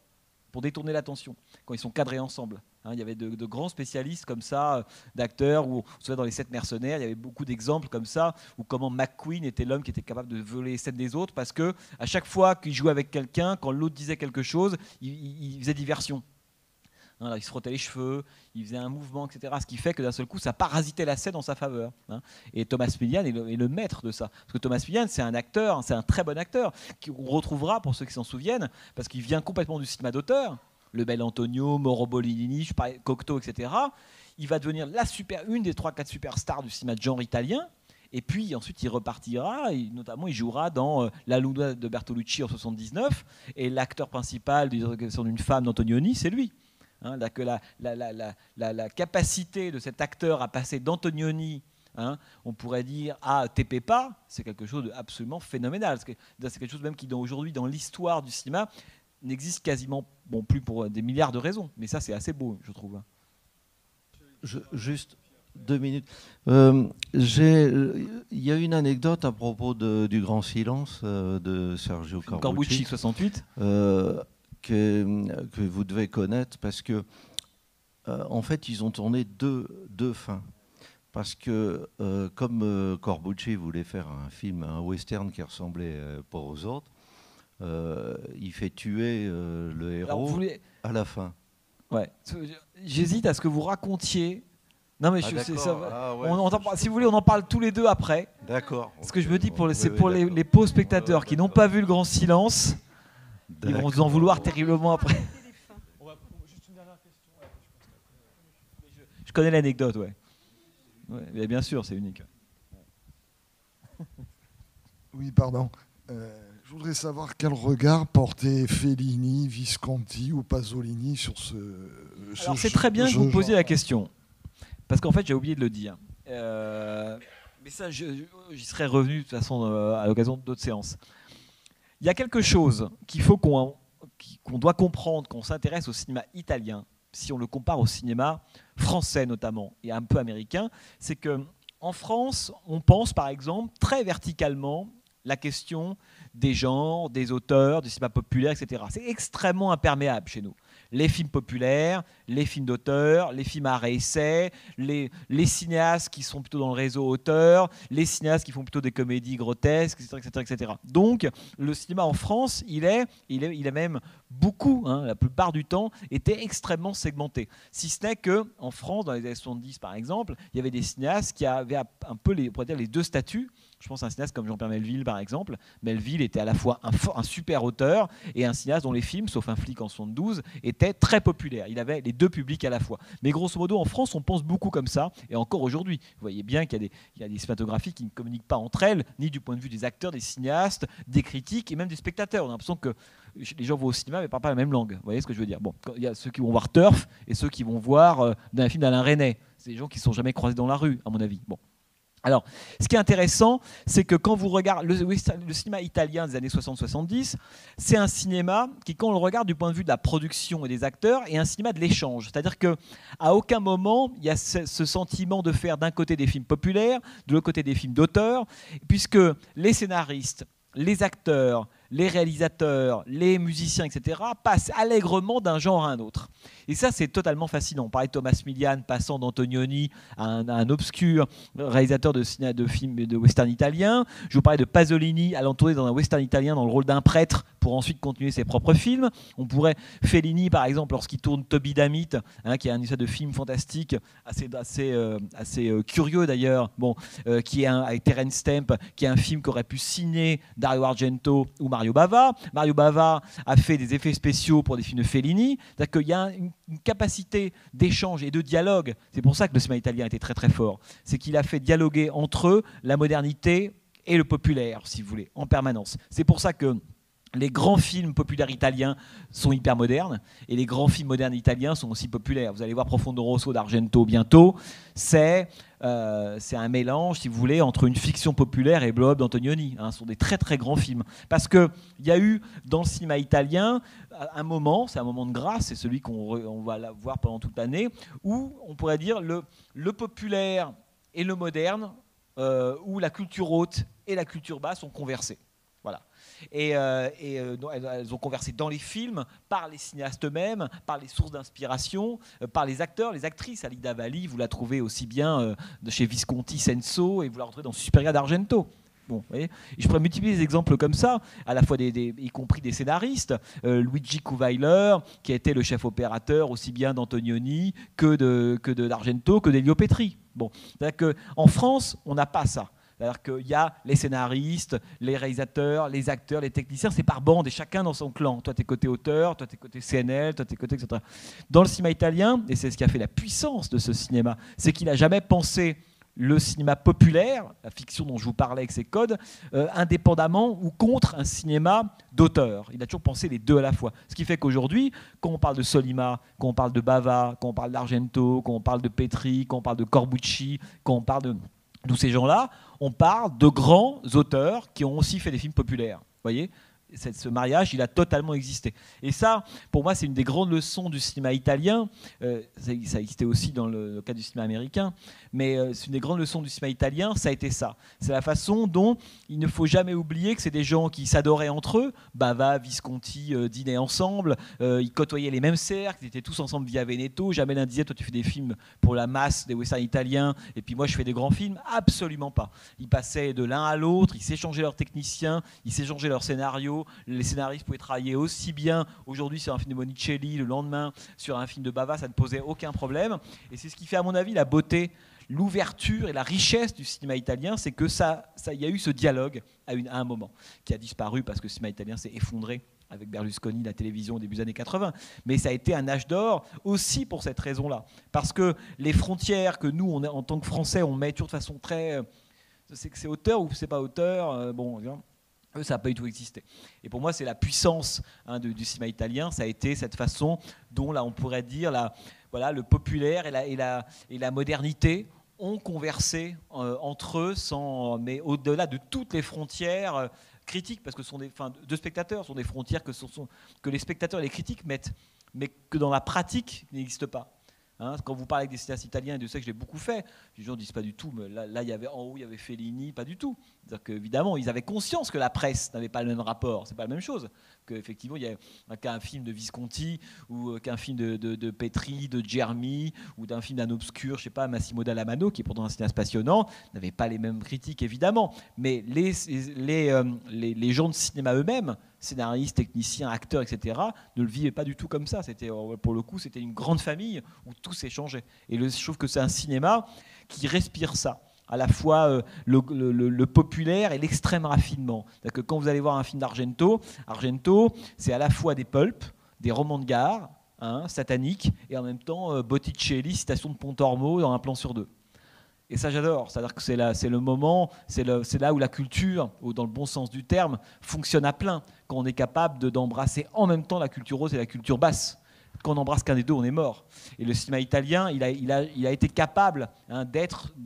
pour détourner l'attention, quand ils sont cadrés ensemble. Hein, il y avait de grands spécialistes comme ça, d'acteurs, où, vous savez, dans les 7 mercenaires, il y avait beaucoup d'exemples comme ça, où comment McQueen était l'homme qui était capable de voler les scènes des autres, parce que à chaque fois qu'il jouait avec quelqu'un, quand l'autre disait quelque chose, il faisait diversion. Hein, là, il se frottait les cheveux, il faisait un mouvement, etc. Ce qui fait que d'un seul coup, ça parasitait la scène en sa faveur. Hein. Et Thomas Millian est le maître de ça. Parce que Thomas Millian, c'est un acteur, c'est un très bon acteur, qu'on retrouvera, pour ceux qui s'en souviennent, parce qu'il vient complètement du cinéma d'auteur. Le bel Antonio, Mauro Bolini, Cocteau, etc. il va devenir une des 3-4 superstars du cinéma de genre italien. Et puis ensuite, il repartira, et notamment il jouera dans La Luna de Bertolucci en 79, et l'acteur principal d'une femme d'Antonioni, c'est lui. Hein, la capacité de cet acteur à passer d'Antonioni, hein, on pourrait dire, à Tepepa, c'est quelque chose d'absolument phénoménal. C'est quelque chose même qui, aujourd'hui, dans l'histoire du cinéma, n'existe quasiment plus pour des milliards de raisons. Mais ça, c'est assez beau, je trouve. Juste 2 minutes. Il y a une anecdote à propos du Grand Silence de Sergio Corbucci. 68. Que vous devez connaître parce que en fait ils ont tourné deux fins parce que comme Corbucci voulait faire un western qui ressemblait pas aux autres, il fait tuer le héros à la fin. Ouais. J'hésite à ce que vous racontiez. Non mais si vous voulez on en parle tous les deux après. D'accord. Ce que je me dis pour les pauvres spectateurs qui n'ont pas vu le Grand Silence. Ils vont vous en vouloir terriblement après. Juste une dernière question. Je connais l'anecdote, ouais. Mais bien sûr, c'est unique. Oui, pardon. Je voudrais savoir quel regard portaient Fellini, Visconti ou Pasolini sur ce. Alors c'est très bien que vous posiez la question, parce qu'en fait j'ai oublié de le dire. Mais ça, j'y serais revenu de toute façon à l'occasion d'autres séances. Il y a quelque chose qu'il faut qu'on doit comprendre quand on s'intéresse au cinéma italien, si on le compare au cinéma français notamment, et un peu américain, c'est qu'en France, on pense par exemple très verticalement la question des genres, des auteurs, du cinéma populaire, etc. C'est extrêmement imperméable chez nous. Les films populaires, les films d'auteurs, les films à art et essai, les cinéastes qui sont plutôt dans le réseau auteur, les cinéastes qui font plutôt des comédies grotesques, etc. etc. Donc, le cinéma en France, il a même beaucoup, la plupart du temps, été extrêmement segmenté. Si ce n'est qu'en France, dans les années 70 par exemple, il y avait des cinéastes qui avaient un peu les deux statuts. Je pense à un cinéaste comme Jean-Pierre Melville, par exemple. Melville était à la fois un super auteur et un cinéaste dont les films, sauf Un flic en 72, étaient très populaires. Il avait les deux publics à la fois. Mais grosso modo, en France, on pense beaucoup comme ça. Et encore aujourd'hui, vous voyez bien qu'il y a des cinématographies qui ne communiquent pas entre elles, ni du point de vue des acteurs, des cinéastes, des critiques et même des spectateurs. On a l'impression que les gens vont au cinéma mais ne parlent pas la même langue. Vous voyez ce que je veux dire? Bon, il y a ceux qui vont voir Turf et ceux qui vont voir un film d'Alain Resnais. C'est des gens qui ne sont jamais croisés dans la rue, à mon avis. Bon. Alors, ce qui est intéressant, c'est que quand vous regardez le cinéma italien des années 60-70, c'est un cinéma qui, quand on le regarde du point de vue de la production et des acteurs, est un cinéma de l'échange. C'est-à-dire qu'à aucun moment, il y a ce sentiment de faire d'un côté des films populaires, de l'autre côté des films d'auteurs, puisque les scénaristes, les acteurs, les réalisateurs, les musiciens, etc., passent allègrement d'un genre à un autre. Et ça, c'est totalement fascinant. On parlait de Thomas Milian passant d'Antonioni à un obscur réalisateur de films de western italien. Je vous parlais de Pasolini allant tourner dans un western italien dans le rôle d'un prêtre pour ensuite continuer ses propres films. On pourrait Fellini, par exemple, lorsqu'il tourne Toby Damit, qui est un essai de film fantastique, assez curieux d'ailleurs, qui est avec Terence Stamp, qui est un film qu'aurait pu signer Dario Argento ou Mario Bava. Mario Bava a fait des effets spéciaux pour des films de Fellini. C'est-à-dire qu'il y a une capacité d'échange et de dialogue. C'est pour ça que le cinéma italien était très très fort. C'est qu'il a fait dialoguer entre eux la modernité et le populaire, si vous voulez, en permanence. C'est pour ça que les grands films populaires italiens sont hyper modernes et les grands films modernes italiens sont aussi populaires. Vous allez voir Profondo Rosso d'Argento bientôt. C'est un mélange, si vous voulez, entre une fiction populaire et Blow Up d'Antonioni. Ce sont des très très grands films. Parce qu'il y a eu dans le cinéma italien un moment, c'est un moment de grâce, c'est celui qu'on va voir pendant toute l'année, où on pourrait dire le populaire et le moderne, où la culture haute et la culture basse ont conversé. Voilà. Et elles ont conversé dans les films, par les cinéastes eux-mêmes, par les sources d'inspiration, par les acteurs, les actrices. Alida Valli, vous la trouvez aussi bien chez Visconti, Senso, et vous la retrouvez dans Suspiria d'Argento. Bon, vous voyez, et je pourrais multiplier des exemples comme ça, à la fois y compris des scénaristes. Luigi Kuweiler, qui a été le chef opérateur aussi bien d'Antonioni que d'Argento, que d'Elio Petri. Bon, c'est-à-dire qu'en France, on n'a pas ça. C'est-à-dire qu'il y a les scénaristes, les réalisateurs, les acteurs, les techniciens, c'est par bande et chacun dans son clan. Toi, tu es côté auteur, toi, tu es côté CNL, toi, tu es côté etc. Dans le cinéma italien, et c'est ce qui a fait la puissance de ce cinéma, c'est qu'il n'a jamais pensé le cinéma populaire, la fiction dont je vous parlais avec ses codes, indépendamment ou contre un cinéma d'auteur. Il a toujours pensé les deux à la fois. Ce qui fait qu'aujourd'hui, quand on parle de Sollima, quand on parle de Bava, quand on parle d'Argento, quand on parle de Petri, quand on parle de Corbucci, quand on parle de tous ces gens-là, on parle de grands auteurs qui ont aussi fait des films populaires. Vous voyez ? Ce mariage, il a totalement existé. Et ça, pour moi, c'est une des grandes leçons du cinéma italien. Ça existait aussi dans le cas du cinéma américain. Mais c'est une des grandes leçons du cinéma italien, ça a été ça. C'est la façon dont il ne faut jamais oublier que c'est des gens qui s'adoraient entre eux. Bava, Visconti dînaient ensemble. Ils côtoyaient les mêmes cercles. Ils étaient tous ensemble via Veneto. Jamais l'un disait, toi, tu fais des films pour la masse des westerns italiens. Et puis moi, je fais des grands films. Absolument pas. Ils passaient de l'un à l'autre. Ils s'échangeaient leurs techniciens. Ils s'échangeaient leurs scénarios. Les scénaristes pouvaient travailler aussi bien aujourd'hui sur un film de Monicelli, le lendemain sur un film de Bava, ça ne posait aucun problème. Et c'est ce qui fait, à mon avis, la beauté, l'ouverture et la richesse du cinéma italien, c'est que il y a eu ce dialogue à un moment qui a disparu parce que le cinéma italien s'est effondré avec Berlusconi, la télévision au début des années 80. Mais ça a été un âge d'or aussi pour cette raison-là. Parce que les frontières que nous, en tant que Français, on met toujours de façon très... c'est auteur ou c'est pas auteur, ça n'a pas du tout existé. Et pour moi, c'est la puissance du cinéma italien. Ça a été cette façon dont, là, on pourrait dire, le populaire et la modernité ont conversé entre eux, mais au-delà de toutes les frontières critiques, parce que ce sont de spectateurs, ce sont des frontières que les spectateurs et les critiques mettent, mais que dans la pratique n'existent pas. Quand vous parlez avec des cinéastes italiens, et de ça que je l'ai beaucoup fait, les gens ne disent pas du tout, mais là il y avait en haut, il y avait Fellini, pas du tout. C'est-à-dire qu'évidemment, ils avaient conscience que la presse n'avait pas le même rapport, c'est pas la même chose. Qu'effectivement, il y a qu'un film de Visconti, ou qu'un film de Petri, de Germi, ou d'un film d'un obscur, je sais pas, Massimo Dallamano, qui est pourtant un cinéaste passionnant, n'avait pas les mêmes critiques, évidemment. Mais les gens de cinéma eux-mêmes, scénaristes, techniciens, acteurs, etc., ne le vivaient pas du tout comme ça. Pour le coup, c'était une grande famille où tout s'échangeait. Et je trouve que c'est un cinéma qui respire ça, à la fois le populaire et l'extrême raffinement. C'est-à-dire que quand vous allez voir un film d'Argento, c'est à la fois des pulps, des romans de gare, sataniques, et en même temps Botticelli, citation de Pontormo dans Un plan sur deux. Et ça, j'adore. C'est-à-dire que c'est le moment, c'est là où la culture, ou dans le bon sens du terme, fonctionne à plein. Quand on est capable d'embrasser en même temps la culture rose et la culture basse. Quand on embrasse qu'un des deux, on est mort. Et le cinéma italien, il a été capable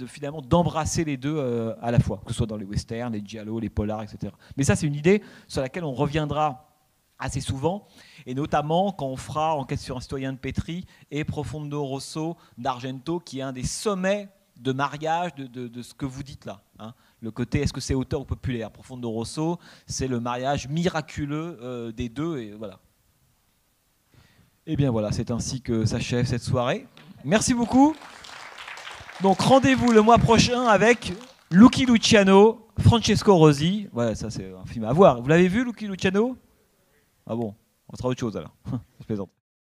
finalement d'embrasser les deux à la fois, que ce soit dans les westerns, les giallo, les polars, etc. Mais ça, c'est une idée sur laquelle on reviendra assez souvent, et notamment quand on fera Enquête sur un citoyen de Petri et Profondo Rosso d'Argento, qui est un des sommets de mariage de ce que vous dites là. Le côté, est-ce que c'est auteur ou populaire? Profondo Rosso, c'est le mariage miraculeux des deux, et voilà. Et bien voilà, c'est ainsi que s'achève cette soirée. Merci beaucoup. Donc rendez-vous le mois prochain avec Lucky Luciano, Francesco Rosi. Voilà, ça c'est un film à voir. Vous l'avez vu, Lucky Luciano? Ah bon, on sera autre chose alors. Je plaisante.